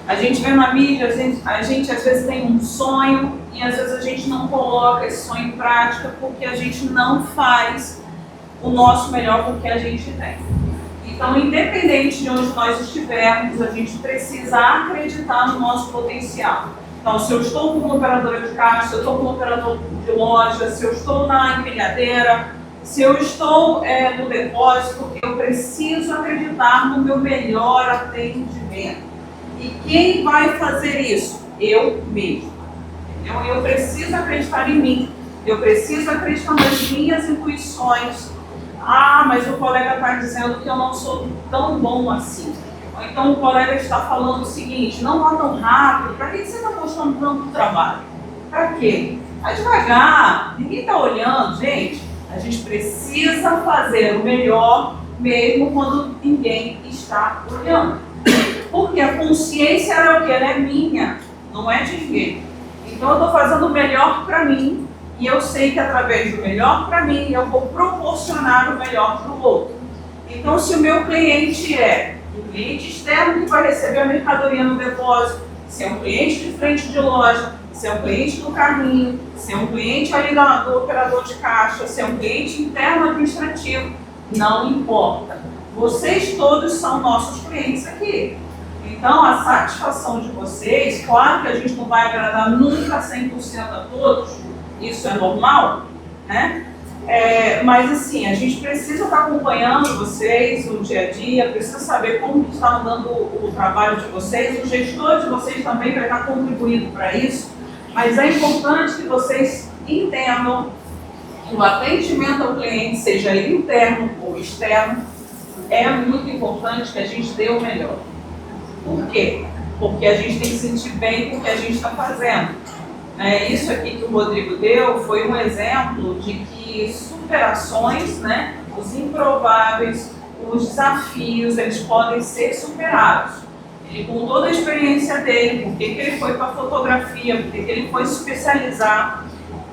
A gente vê na mídia, a gente às vezes tem um sonho e às vezes a gente não coloca esse sonho em prática porque a gente não faz o nosso melhor com o que a gente tem. Então, independente de onde nós estivermos, a gente precisa acreditar no nosso potencial. Então, se eu estou como operadora de caixa, se eu estou como operador de loja, se eu estou na empilhadeira, se eu estou no depósito, eu preciso acreditar no meu melhor atendimento. E quem vai fazer isso? Eu mesmo. Então, eu preciso acreditar em mim. Eu preciso acreditar nas minhas intuições. Ah, mas o colega está dizendo que eu não sou tão bom assim. Ou então o colega está falando o seguinte, não vá tão rápido. Para que você está mostrando tanto trabalho? Para quê? Vai devagar. Ninguém está olhando, gente. A gente precisa fazer o melhor mesmo quando ninguém está olhando. Porque a consciência é o que? Ela é minha, não é de ninguém. Então eu estou fazendo o melhor para mim e eu sei que através do melhor para mim eu vou proporcionar o melhor para o outro. Então se o meu cliente é um cliente externo que vai receber a mercadoria no depósito, se é um cliente de frente de loja, se é um cliente do carrinho, se é um cliente ali do operador de caixa, se é um cliente interno administrativo, não importa. Vocês todos são nossos clientes aqui. Então, a satisfação de vocês, claro que a gente não vai agradar nunca 100% a todos, isso é normal, né? Mas assim, a gente precisa estar acompanhando vocês no dia a dia, precisa saber como está andando o trabalho de vocês, o gestor de vocês também vai estar contribuindo para isso, mas é importante que vocês entendam que o atendimento ao cliente, seja ele interno ou externo, é muito importante que a gente dê o melhor. Por quê? Porque a gente tem que sentir bem com o que a gente está fazendo. Isso aqui que o Rodrigo deu foi um exemplo de que superações, né, os improváveis, os desafios, eles podem ser superados. Ele, com toda a experiência dele, por que ele foi para a fotografia, por que ele foi se especializar.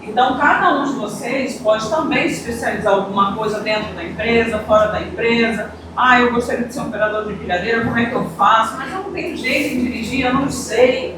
Então, cada um de vocês pode também se especializar em alguma coisa dentro da empresa, fora da empresa. Ah, eu gostaria de ser um operador de empilhadeira, como é que eu faço? Mas eu não tenho jeito de dirigir, eu não sei.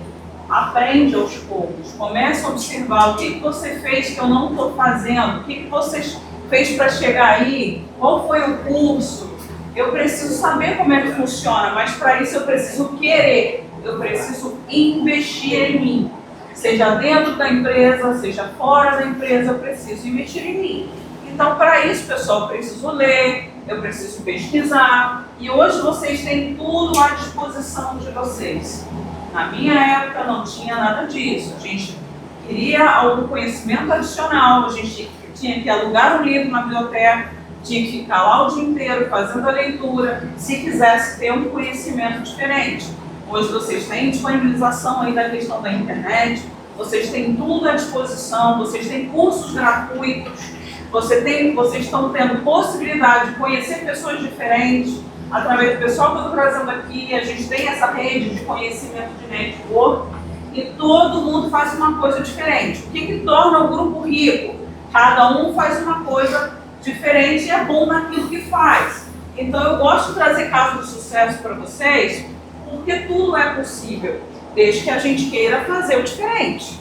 Aprende aos poucos. Comece a observar o que você fez que eu não estou fazendo, o que você fez para chegar aí, qual foi o curso. Eu preciso saber como é que funciona, mas para isso eu preciso querer, eu preciso investir em mim. Seja dentro da empresa, seja fora da empresa, eu preciso investir em mim. Então, para isso, pessoal, eu preciso ler, eu preciso pesquisar. E hoje vocês têm tudo à disposição de vocês. Na minha época não tinha nada disso. A gente queria algum conhecimento adicional, a gente tinha que alugar um livro na biblioteca, tinha que ficar lá o dia inteiro fazendo a leitura, se quisesse ter um conhecimento diferente. Hoje vocês têm disponibilização aí da questão da internet, vocês têm tudo à disposição, vocês têm cursos gratuitos, Vocês estão tendo possibilidade de conhecer pessoas diferentes, através do pessoal que eu estou trazendo aqui, a gente tem essa rede de conhecimento de network, e todo mundo faz uma coisa diferente. O que torna o grupo rico? Cada um faz uma coisa diferente e é bom naquilo que faz. Então eu gosto de trazer casos de sucesso para vocês, porque tudo é possível, desde que a gente queira fazer o diferente.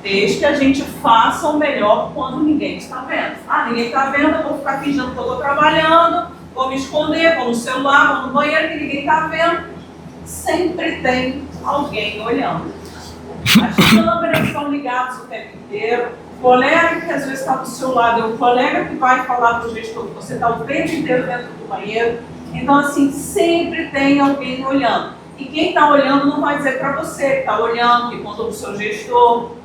Desde que a gente faça o melhor quando ninguém está vendo. Ninguém está vendo, eu vou ficar fingindo que eu estou trabalhando, vou me esconder, vou no celular, vou no banheiro que ninguém está vendo. Sempre tem alguém olhando. As câmeras estão ligadas o tempo inteiro. O colega que às vezes está do seu lado é o colega que vai falar para o gestor que você está o tempo inteiro dentro do banheiro. Então, assim, sempre tem alguém olhando. E quem está olhando não vai dizer para você que está olhando, que contou para o seu gestor.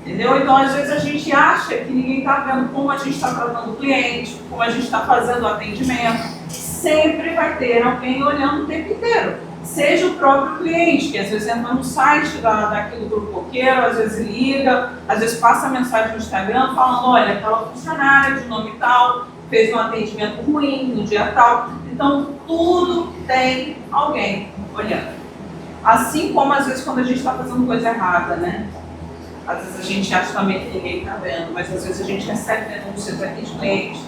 Entendeu? Então, às vezes a gente acha que ninguém está vendo como a gente está tratando o cliente, como a gente está fazendo o atendimento. Sempre vai ter alguém olhando o tempo inteiro. Seja o próprio cliente, que às vezes entra no site daquele grupo coqueiro, às vezes liga, às vezes passa mensagem no Instagram falando, olha, aquela funcionária de nome tal fez um atendimento ruim no dia tal. Então, tudo tem alguém olhando. Assim como às vezes quando a gente está fazendo coisa errada, né? Às vezes a gente acha também que ninguém está vendo, mas às vezes a gente recebe denúncias aqui de clientes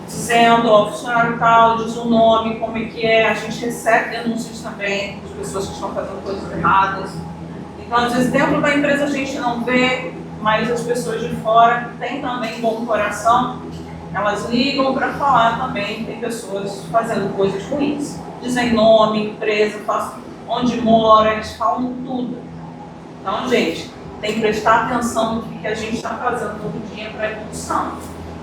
dizendo, ó, funcionário tal, diz o nome, como é que é. A gente recebe denúncias também de pessoas que estão fazendo coisas erradas. Então, às vezes, dentro da empresa a gente não vê, mas as pessoas de fora têm também bom coração. Elas ligam para falar também, tem pessoas fazendo coisas ruins. Dizem nome, empresa, onde mora, eles falam tudo. Então, gente, tem que prestar atenção no que a gente está fazendo todo dia para a evolução.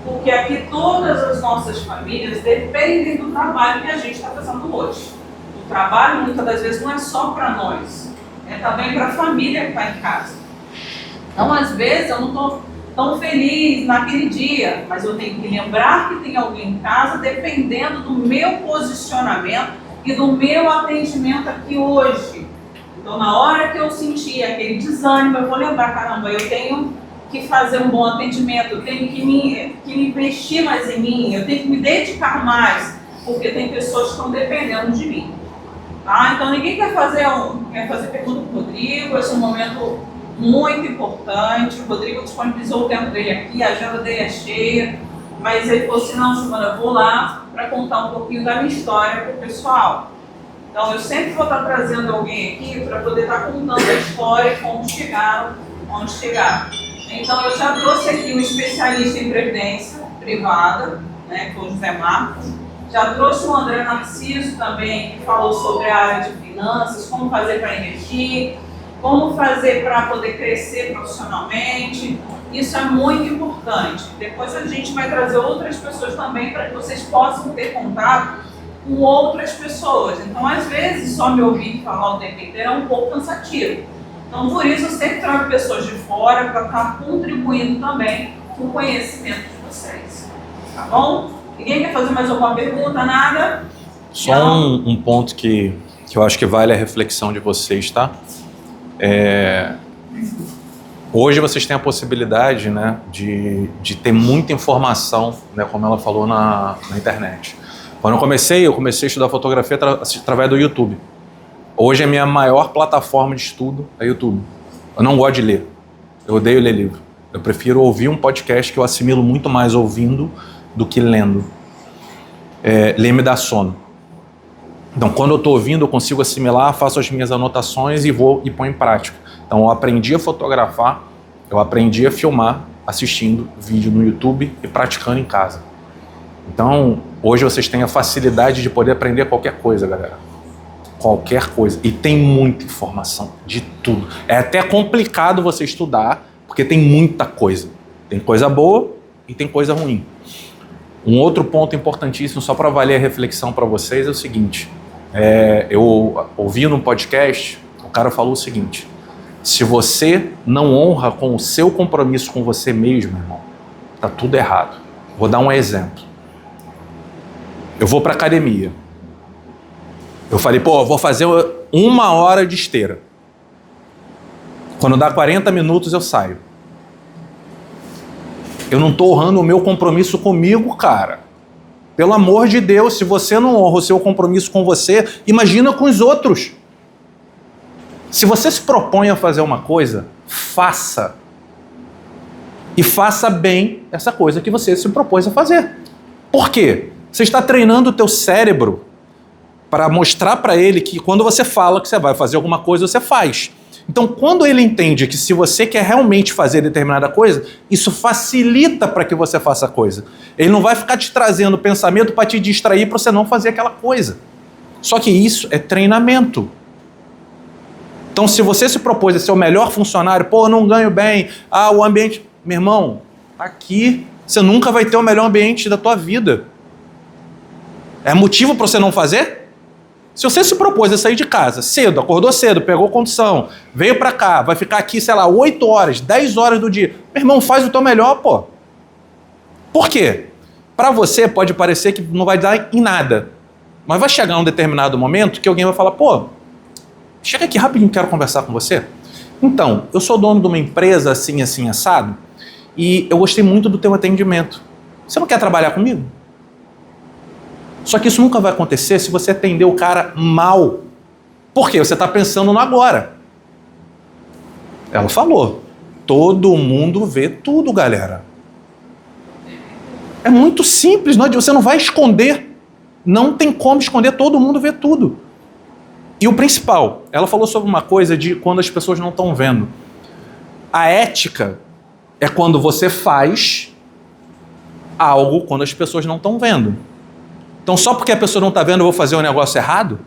Porque aqui todas as nossas famílias dependem do trabalho que a gente está fazendo hoje. O trabalho, muitas das vezes, não é só para nós, é também para a família que está em casa. Então, às vezes, eu não estou tão feliz naquele dia, mas eu tenho que lembrar que tem alguém em casa dependendo do meu posicionamento e do meu atendimento aqui hoje. Então, na hora que eu sentir aquele desânimo, eu vou lembrar, caramba, eu tenho que fazer um bom atendimento, eu tenho que me investir mais em mim, eu tenho que me dedicar mais, porque tem pessoas que estão dependendo de mim. Tá? Então ninguém quer fazer pergunta para o Rodrigo, esse é um momento muito importante. O Rodrigo disponibilizou o tempo dele aqui, a agenda dele é cheia, mas ele falou assim, não, Giovana, eu vou lá para contar um pouquinho da minha história para o pessoal. Então eu sempre vou estar trazendo alguém aqui para poder estar contando a história e como chegaram, onde chegaram. Então, eu já trouxe aqui um especialista em previdência privada, né, que é o José Marcos. Já trouxe o André Narciso também, que falou sobre a área de finanças, como fazer para investir, como fazer para poder crescer profissionalmente. Isso é muito importante. Depois a gente vai trazer outras pessoas também para que vocês possam ter contato com outras pessoas. Então, às vezes, só me ouvir falar o tempo inteiro é um pouco cansativo. Então, por isso, eu sempre trago pessoas de fora para estar contribuindo também com o conhecimento de vocês. Tá bom? Ninguém quer fazer mais alguma pergunta? Nada? Só um ponto que eu acho que vale a reflexão de vocês, tá? Hoje vocês têm a possibilidade, né, de ter muita informação, né, como ela falou na internet. Quando eu comecei a estudar fotografia através do YouTube. Hoje a minha maior plataforma de estudo é YouTube. Eu não gosto de ler. Eu odeio ler livro. Eu prefiro ouvir um podcast que eu assimilo muito mais ouvindo do que lendo. Ler me dá sono. Então, quando eu estou ouvindo, eu consigo assimilar, faço as minhas anotações e vou e ponho em prática. Então, eu aprendi a fotografar, eu aprendi a filmar assistindo vídeo no YouTube e praticando em casa. Então, hoje vocês têm a facilidade de poder aprender qualquer coisa, galera. Qualquer coisa. E tem muita informação de tudo. É até complicado você estudar, porque tem muita coisa. Tem coisa boa e tem coisa ruim. Um outro ponto importantíssimo, só para valer a reflexão para vocês, é o seguinte. Eu ouvi num podcast, o cara falou o seguinte: se você não honra com o seu compromisso com você mesmo, irmão, tá tudo errado. Vou dar um exemplo. Eu vou para academia. Eu falei, eu vou fazer 1 hora de esteira. Quando dá 40 minutos, eu saio. Eu não estou honrando o meu compromisso comigo, cara. Pelo amor de Deus, se você não honra o seu compromisso com você, imagina com os outros. Se você se propõe a fazer uma coisa, faça. E faça bem essa coisa que você se propôs a fazer. Por quê? Você está treinando o teu cérebro para mostrar para ele que quando você fala que você vai fazer alguma coisa, você faz. Então, quando ele entende que se você quer realmente fazer determinada coisa, isso facilita para que você faça a coisa. Ele não vai ficar te trazendo pensamento para te distrair para você não fazer aquela coisa. Só que isso é treinamento. Então, se você se propôs a ser o melhor funcionário, pô, eu não ganho bem, o ambiente... Meu irmão, aqui você nunca vai ter o melhor ambiente da tua vida. É motivo para você não fazer? Se você se propôs a sair de casa cedo, acordou cedo, pegou condução, veio para cá, vai ficar aqui, sei lá, 8 horas, 10 horas do dia. Meu irmão, faz o teu melhor, pô. Por quê? Para você pode parecer que não vai dar em nada. Mas vai chegar um determinado momento que alguém vai falar, pô, chega aqui rapidinho, quero conversar com você. Então, eu sou dono de uma empresa assim, assim, assado, e eu gostei muito do teu atendimento. Você não quer trabalhar comigo? Só que isso nunca vai acontecer se você atender o cara mal. Por quê? Você está pensando no agora. Ela falou. Todo mundo vê tudo, galera. É muito simples. Você não vai esconder. Não tem como esconder. Todo mundo vê tudo. E o principal, ela falou sobre uma coisa de quando as pessoas não estão vendo. A ética é quando você faz algo quando as pessoas não estão vendo. Então, só porque a pessoa não está vendo, eu vou fazer um negócio errado?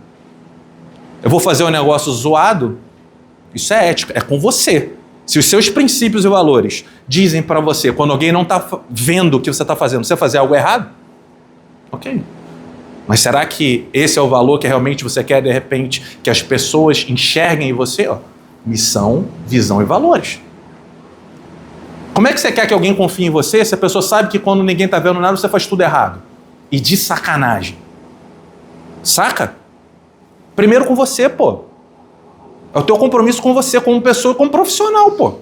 Eu vou fazer um negócio zoado? Isso é ética, é com você. Se os seus princípios e valores dizem para você, quando alguém não está vendo o que você está fazendo, você fazer algo errado? Ok. Mas será que esse é o valor que realmente você quer, de repente, que as pessoas enxerguem em você? Ó, missão, visão e valores. Como é que você quer que alguém confie em você se a pessoa sabe que quando ninguém está vendo nada, você faz tudo errado? E de sacanagem. Saca? Primeiro com você, pô. É o teu compromisso com você, como pessoa, como profissional, pô.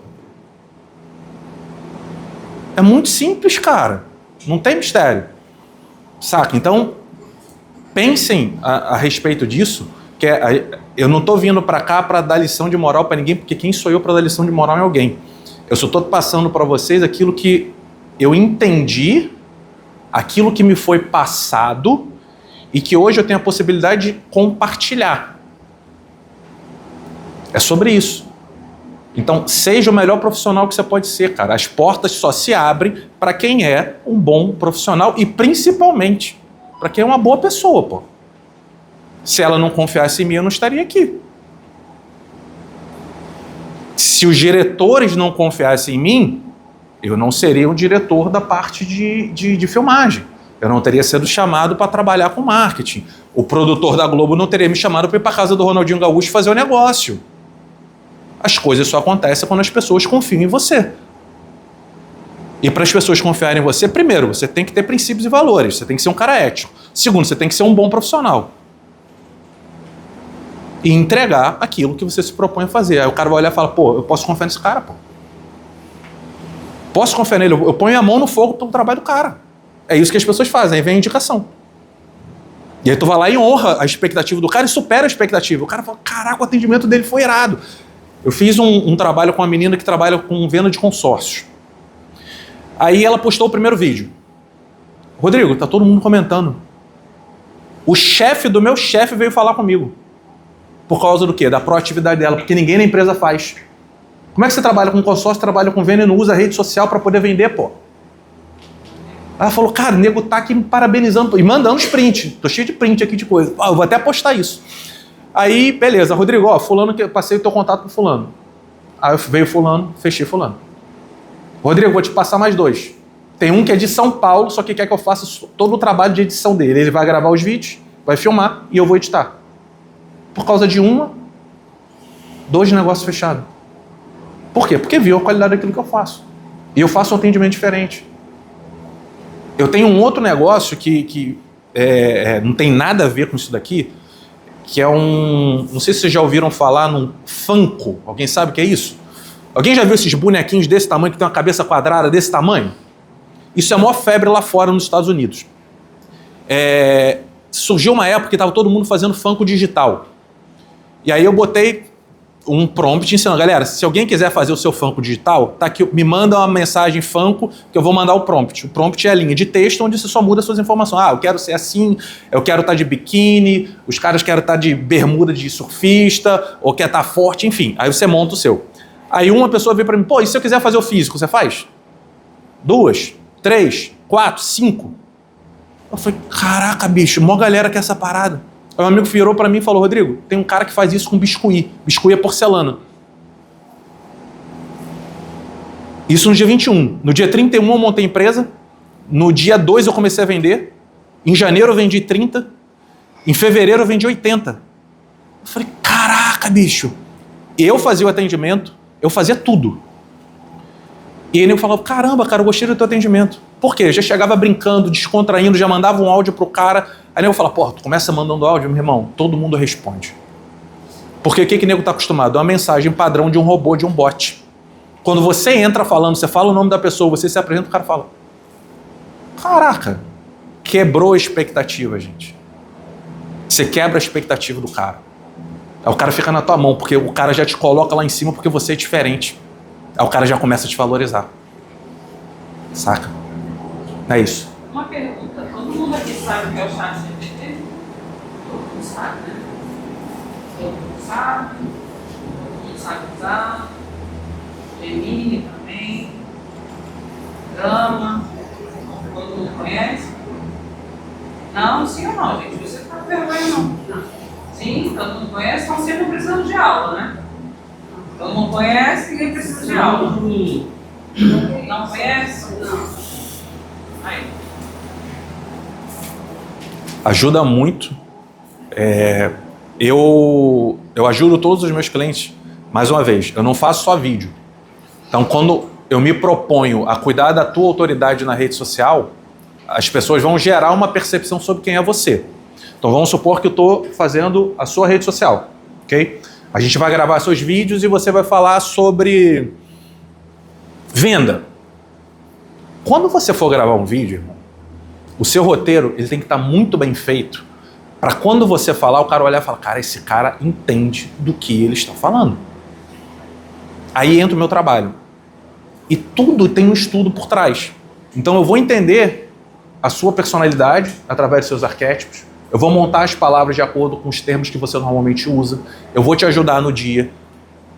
É muito simples, cara. Não tem mistério. Saca? Então, pensem a respeito disso, que eu não tô vindo pra cá pra dar lição de moral pra ninguém, porque quem sou eu pra dar lição de moral em alguém? Eu só tô passando pra vocês aquilo que eu entendi, aquilo que me foi passado e que hoje eu tenho a possibilidade de compartilhar. É sobre isso. Então, seja o melhor profissional que você pode ser, cara. As portas só se abrem para quem é um bom profissional e, principalmente, para quem é uma boa pessoa, pô. Se ela não confiasse em mim, eu não estaria aqui. Se os diretores não confiassem em mim, eu não seria um diretor da parte de filmagem. Eu não teria sido chamado para trabalhar com marketing. O produtor da Globo não teria me chamado para ir para a casa do Ronaldinho Gaúcho fazer o negócio. As coisas só acontecem quando as pessoas confiam em você. E para as pessoas confiarem em você, primeiro, você tem que ter princípios e valores. Você tem que ser um cara ético. Segundo, você tem que ser um bom profissional. E entregar aquilo que você se propõe a fazer. Aí o cara vai olhar e fala, pô, eu posso confiar nesse cara, pô. Posso confiar nele, eu ponho a mão no fogo pelo trabalho do cara. É isso que as pessoas fazem, aí vem a indicação. E aí tu vai lá e honra a expectativa do cara e supera a expectativa. O cara fala, caraca, o atendimento dele foi irado. Eu fiz um trabalho com uma menina que trabalha com venda de consórcios. Aí ela postou o primeiro vídeo. Rodrigo, tá todo mundo comentando. O chefe do meu chefe veio falar comigo. Por causa do quê? Da proatividade dela, porque ninguém na empresa faz. Como é que você trabalha com consórcio, trabalha com venda e não usa rede social para poder vender, pô? Ela falou, cara, o nego tá aqui me parabenizando e mandando os prints. Tô cheio de print aqui de coisa. Eu vou até postar isso. Aí, beleza, Rodrigo, ó, fulano, que eu passei o teu contato pro fulano. Aí veio fulano, fechei fulano. Rodrigo, vou te passar mais 2. Tem um que é de São Paulo, só que quer que eu faça todo o trabalho de edição dele. Ele vai gravar os vídeos, vai filmar e eu vou editar. Por causa de 2 negócios fechados. Por quê? Porque viu a qualidade daquilo que eu faço. E eu faço um atendimento diferente. Eu tenho um outro negócio que não tem nada a ver com isso daqui, que é não sei se vocês já ouviram falar num Funko. Alguém sabe o que é isso? Alguém já viu esses bonequinhos desse tamanho, que tem uma cabeça quadrada desse tamanho? Isso é a maior febre lá fora nos Estados Unidos. Surgiu uma época que estava todo mundo fazendo Funko digital. E aí eu botei um prompt ensinando, galera, se alguém quiser fazer o seu Funko digital, tá aqui, me manda uma mensagem Funko que eu vou mandar o prompt. O prompt é a linha de texto onde você só muda suas informações. Eu quero ser assim, eu quero estar de biquíni, os caras querem estar de bermuda de surfista, ou quer estar forte, enfim. Aí você monta o seu. Aí uma pessoa veio pra mim, pô, e se eu quiser fazer o físico, você faz? 2, 3, 4, 5. Eu falei, caraca, bicho, mó galera quer essa parada. Aí um amigo virou pra mim e falou, Rodrigo, tem um cara que faz isso com biscuit. Biscuit é porcelana. Isso no dia 21. No dia 31 eu montei a empresa. No dia 2 eu comecei a vender. Em janeiro eu vendi 30. Em fevereiro eu vendi 80. Eu falei, caraca, bicho. Eu fazia o atendimento, eu fazia tudo. E ele falava, caramba, cara, eu gostei do teu atendimento. Por quê? Eu já chegava brincando, descontraindo, já mandava um áudio pro cara. Aí eu falava, pô, tu começa mandando áudio, meu irmão, todo mundo responde. Porque o que o nego tá acostumado? É uma mensagem padrão de um robô, de um bot. Quando você entra falando, você fala o nome da pessoa, você se apresenta, o cara fala. Caraca, quebrou a expectativa, gente. Você quebra a expectativa do cara. Aí o cara fica na tua mão, porque o cara já te coloca lá em cima porque você é diferente. Aí o cara já começa a te valorizar. Saca? É isso. Uma pergunta, todo mundo aqui sabe o que é o chat GPT? Todo mundo sabe, né? Todo mundo sabe usar. Gemini também. Gama. Todo mundo conhece? Não, sim ou não, gente? Você não tá com vergonha, não. Sim, todo mundo conhece, estão sempre precisando de aula, né? Todo mundo conhece, ninguém precisa de aula. Não conhece? Não. Aí. Ajuda muito. Eu ajudo todos os meus clientes. Mais uma vez, eu não faço só vídeo. Então, quando eu me proponho a cuidar da tua autoridade na rede social, as pessoas vão gerar uma percepção sobre quem é você. Então, vamos supor que eu estou fazendo a sua rede social, ok? A gente vai gravar seus vídeos e você vai falar sobre venda. Quando você for gravar um vídeo, irmão, o seu roteiro ele tem que estar muito bem feito para quando você falar, o cara olhar e falar, cara, esse cara entende do que ele está falando. Aí entra o meu trabalho. E tudo tem um estudo por trás. Então eu vou entender a sua personalidade através dos seus arquétipos. Eu vou montar as palavras de acordo com os termos que você normalmente usa. Eu vou te ajudar no dia.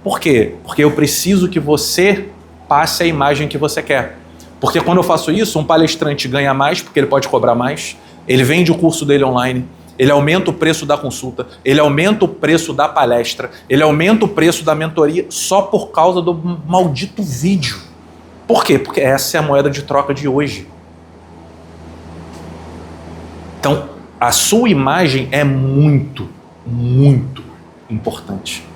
Por quê? Porque eu preciso que você passe a imagem que você quer. Porque quando eu faço isso, um palestrante ganha mais, porque ele pode cobrar mais, ele vende o curso dele online, ele aumenta o preço da consulta, ele aumenta o preço da palestra, ele aumenta o preço da mentoria só por causa do maldito vídeo. Por quê? Porque essa é a moeda de troca de hoje. Então, a sua imagem é muito, muito importante.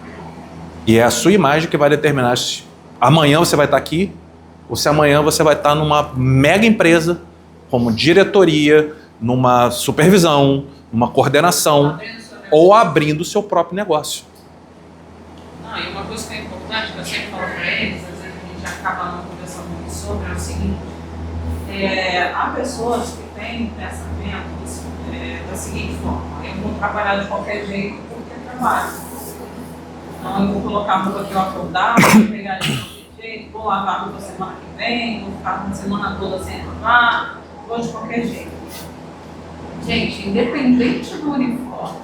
E é a sua imagem que vai determinar se amanhã você vai estar aqui ou se amanhã você vai estar numa mega empresa, como diretoria, numa supervisão, numa coordenação, ou abrindo o seu próprio negócio. E uma coisa que é importante, que eu sempre falo para eles, às vezes a gente acaba não conversando muito sobre, é o seguinte: há pessoas que têm pensamento da seguinte forma: eu vou trabalhar de qualquer jeito porque trabalho. Então eu vou colocar a roupa aqui acordada, vou pegar de qualquer jeito, vou lavar a roupa semana que vem, vou ficar uma semana toda sem lavar, vou de qualquer jeito. Gente, independente do uniforme,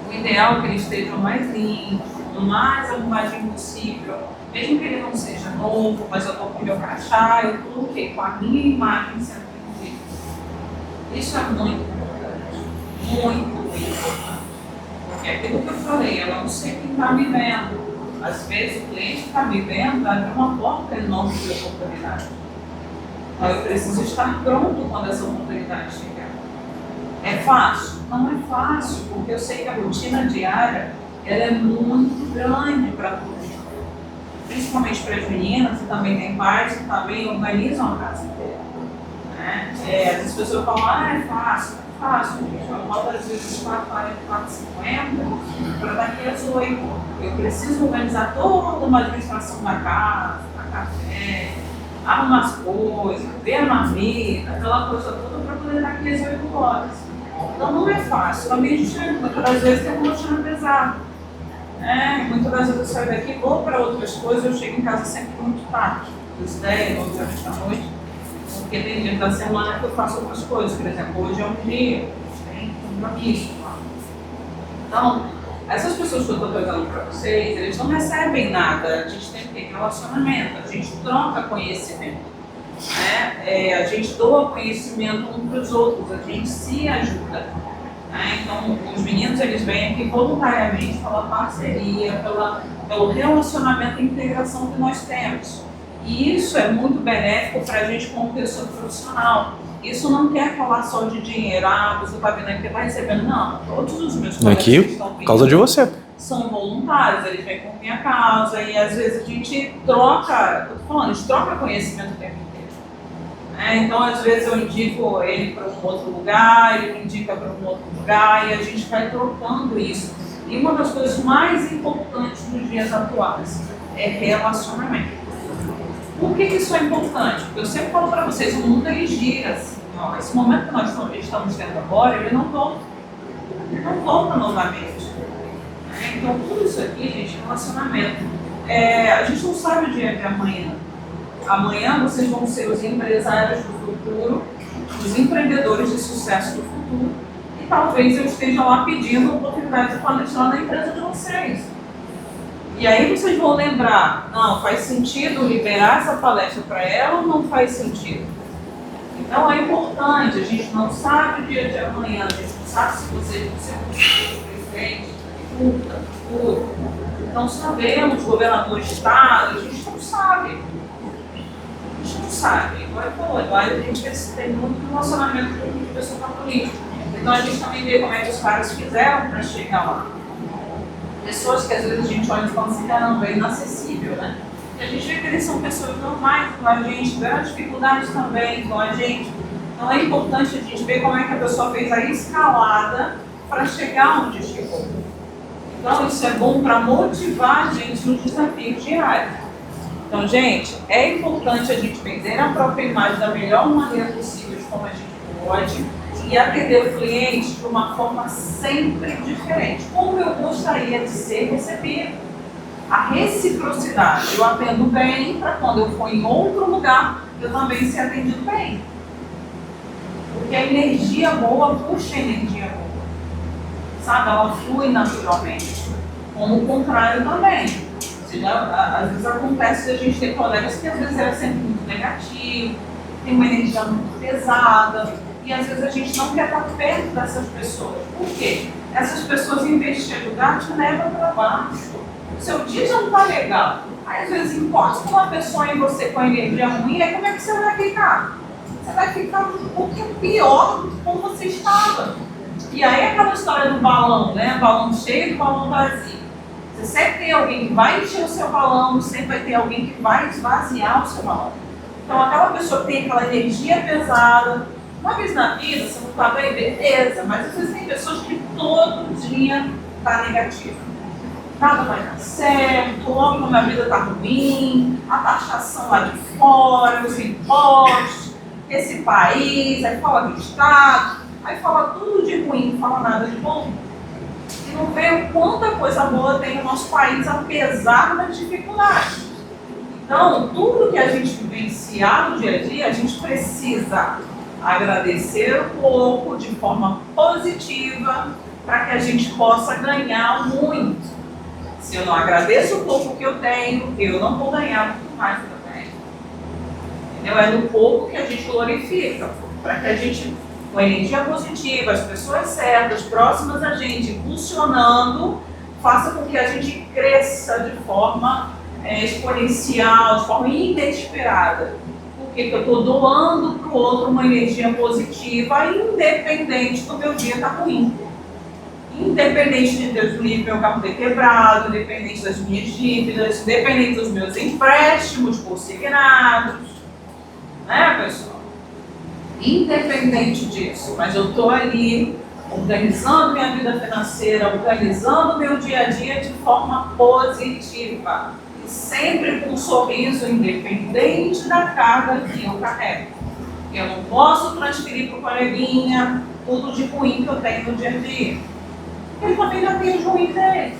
o ideal é que ele esteja o mais limpo, o mais arrumadinho possível, mesmo que ele não seja novo, mas eu estou com ele crachá, eu coloquei com a minha imagem sendo vendida. Isso é muito importante, muito importante. Porque é aquilo que eu falei, eu não sei quem está me vendo. Às vezes o cliente está me vendo, abre uma porta enorme de oportunidade. Então eu preciso estar pronto quando essa oportunidade chegar. É fácil? Não é fácil, porque eu sei que a rotina diária ela é muito grande para todo mundo. Principalmente para as meninas, que também tem pais que também organizam a casa inteira. Né? As pessoas falam, é fácil. É fácil, gente. Eu boto às vezes 4h40, 4h50 para daqui às 8h. Eu preciso organizar toda uma administração da casa, da café, arrumar as coisas, ver a marmita, aquela coisa toda para poder estar aqui às 8 horas. Então não é fácil. Também a gente, muitas das vezes, tem uma rotina pesada. Muitas das vezes eu saio daqui, vou para outras coisas, eu chego em casa sempre muito tarde, às 10, 11 horas da noite, porque tem dias da semana que eu faço outras coisas. Por exemplo, hoje é um dia, tem compromisso. Então, essas pessoas que eu estou trazendo para vocês, eles não recebem nada. A gente tem que ter relacionamento, a gente troca conhecimento. A gente doa conhecimento um para os outros, a gente se ajuda. Então, os meninos, eles vêm aqui voluntariamente pela parceria, pelo relacionamento e integração que nós temos. E isso é muito benéfico para a gente como pessoa profissional. Isso não quer falar só de dinheiro, você está vindo aqui, está recebendo. Não, todos os meus colegas que estão vindo por causa de você. São voluntários, eles vêm por minha causa e às vezes a gente troca, eu tô falando, a gente troca conhecimento o tempo inteiro. Então às vezes eu indico ele para um outro lugar, ele me indica para um outro lugar e a gente vai trocando isso. E uma das coisas mais importantes nos dias atuais é relacionamento. Por que isso é importante? Porque eu sempre falo para vocês, o mundo ele gira assim, esse momento que nós estamos tendo agora, ele não volta novamente. Então tudo isso aqui, gente, é relacionamento. A gente não sabe o dia de amanhã. Amanhã vocês vão ser os empresários do futuro, os empreendedores de sucesso do futuro, e talvez eu esteja lá pedindo a oportunidade de palestrar na empresa de vocês. E aí vocês vão lembrar, não, faz sentido liberar essa palestra para ela ou não faz sentido? Então é importante, a gente não sabe o dia de amanhã, a gente não sabe se vocês vão ser o presidente, tudo. Não sabemos, governador de estado, a gente não sabe. A gente não sabe. Agora a gente tem muito relacionamento com a pessoa política. Então a gente também vê como é que os caras fizeram para chegar lá. Pessoas que às vezes a gente olha e fala assim, caramba, é inacessível, né? E a gente vê que eles são pessoas normais com a gente, tiveram dificuldades também com a gente. Então é importante a gente ver como é que a pessoa fez a escalada para chegar onde chegou. Então isso é bom para motivar a gente nos desafios diários. Então, gente, é importante a gente vender a própria imagem da melhor maneira possível, de como a gente pode, e atender o cliente de uma forma sempre diferente, como eu gostaria de ser recebido. A reciprocidade, eu atendo bem, para quando eu for em outro lugar, eu também ser atendido bem. Porque a energia boa puxa a energia boa. Sabe? Ela flui naturalmente. Como o contrário também. Às vezes acontece a gente ter colegas que às vezes é sempre muito negativo, tem uma energia muito pesada, e às vezes a gente não quer estar perto dessas pessoas. Por quê? Essas pessoas, em vez de te ajudar, te levam para baixo. O seu dia já não está legal. Aí às vezes encosta uma pessoa em você com a energia ruim, aí como é que você vai ficar? Você vai ficar um pouquinho pior do que como você estava. E aí é aquela história do balão, né? Balão cheio e balão vazio. Você sempre tem alguém que vai encher o seu balão, sempre vai ter alguém que vai esvaziar o seu balão. Então aquela pessoa que tem aquela energia pesada, uma vez na vida você não está bem, beleza, mas às vezes tem pessoas que todo dia está negativa. Nada vai dar certo, logo minha vida está ruim, a taxação lá de fora, os impostos, esse país, aí fala do Estado, aí fala tudo de ruim, não fala nada de bom. E não vê o quanta coisa boa tem no nosso país, apesar das dificuldades. Então, tudo que a gente vivenciar no dia a dia, a gente precisa agradecer um pouco de forma positiva para que a gente possa ganhar muito. Se eu não agradeço o pouco que eu tenho, eu não vou ganhar muito mais que eu tenho. Entendeu? É no pouco que a gente glorifica, para que a gente, com energia positiva, as pessoas certas, próximas a gente, impulsionando, faça com que a gente cresça de forma exponencial, de forma inesperada. Porque eu estou doando para o outro uma energia positiva, independente do meu dia estar ruim. Independente de Deus me livre, meu carro ter quebrado, independente das minhas dívidas, independente dos meus empréstimos consignados. Né, pessoal? Independente disso, mas eu estou ali organizando minha vida financeira, organizando meu dia a dia de forma positiva. sempre com um sorriso, independente da carga que eu carrego. Eu não posso transferir para o coleguinha tudo de ruim que eu tenho no dia a dia. Ele também já tem o ruim dele.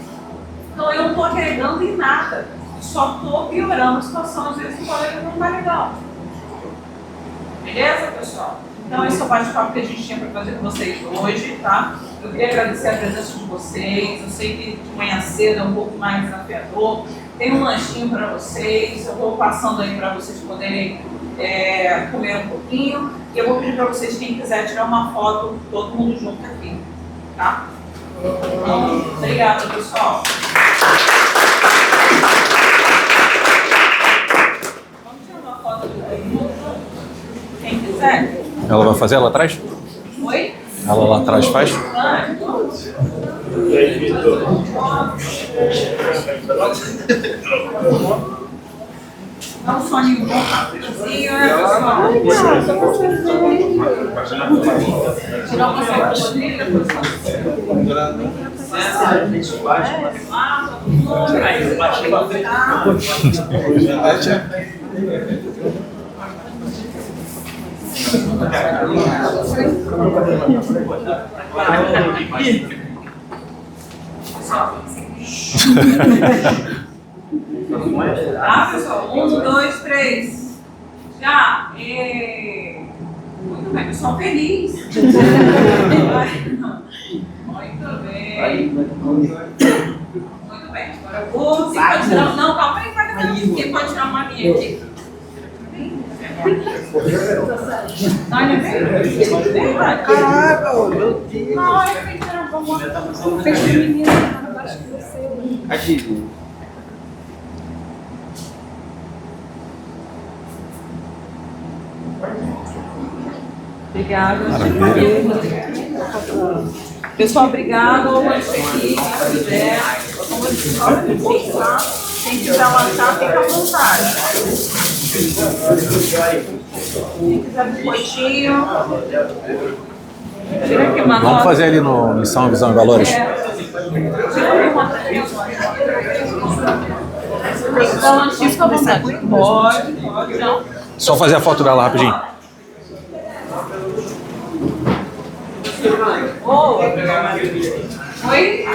Então eu não estou agregando em nada. Só estou piorando a situação, às vezes o colega não está legal. Beleza, pessoal? Então esse é o bate-papo que a gente tinha para fazer com vocês hoje, tá? Eu queria agradecer a presença de vocês. Eu sei que de manhã cedo é um pouco mais desafiador. Tem um lanchinho para vocês. Eu vou passando aí para vocês poderem comer um pouquinho. E eu vou pedir para vocês, quem quiser, tirar uma foto, todo mundo junto aqui, tá? Então, obrigada, pessoal. Vamos tirar uma foto do mundo. Quem quiser. Ela vai fazer lá atrás? Oi? Ela lá atrás faz? Dá um soninho bom, rapidinho, né, pessoal? Tirar uma foto dele, depois tá, pessoal? 1, 2, 3. Já. Muito bem, pessoal, feliz. Muito bem. Muito bem. Agora eu vou. Quem pode tirar? Não, calma aí, vai dar. Quem pode tirar uma minha aqui? Não, ele vem? Caraca, meu Deus. Não, ele vem tirar. Vamos lá. Fecha o menino. Acho que você. Aqui. Obrigada. Pessoal, obrigado. Vamos seguir. Quem quiser. Quem quiser lançar, fica à vontade. Quem quiser biscoitinho. Tira aqui uma Vamos nota. fazer ali no Missão, Visão e Valores. Então, fica à vontade. Pode, não. Só fazer a foto dela rapidinho. Oi?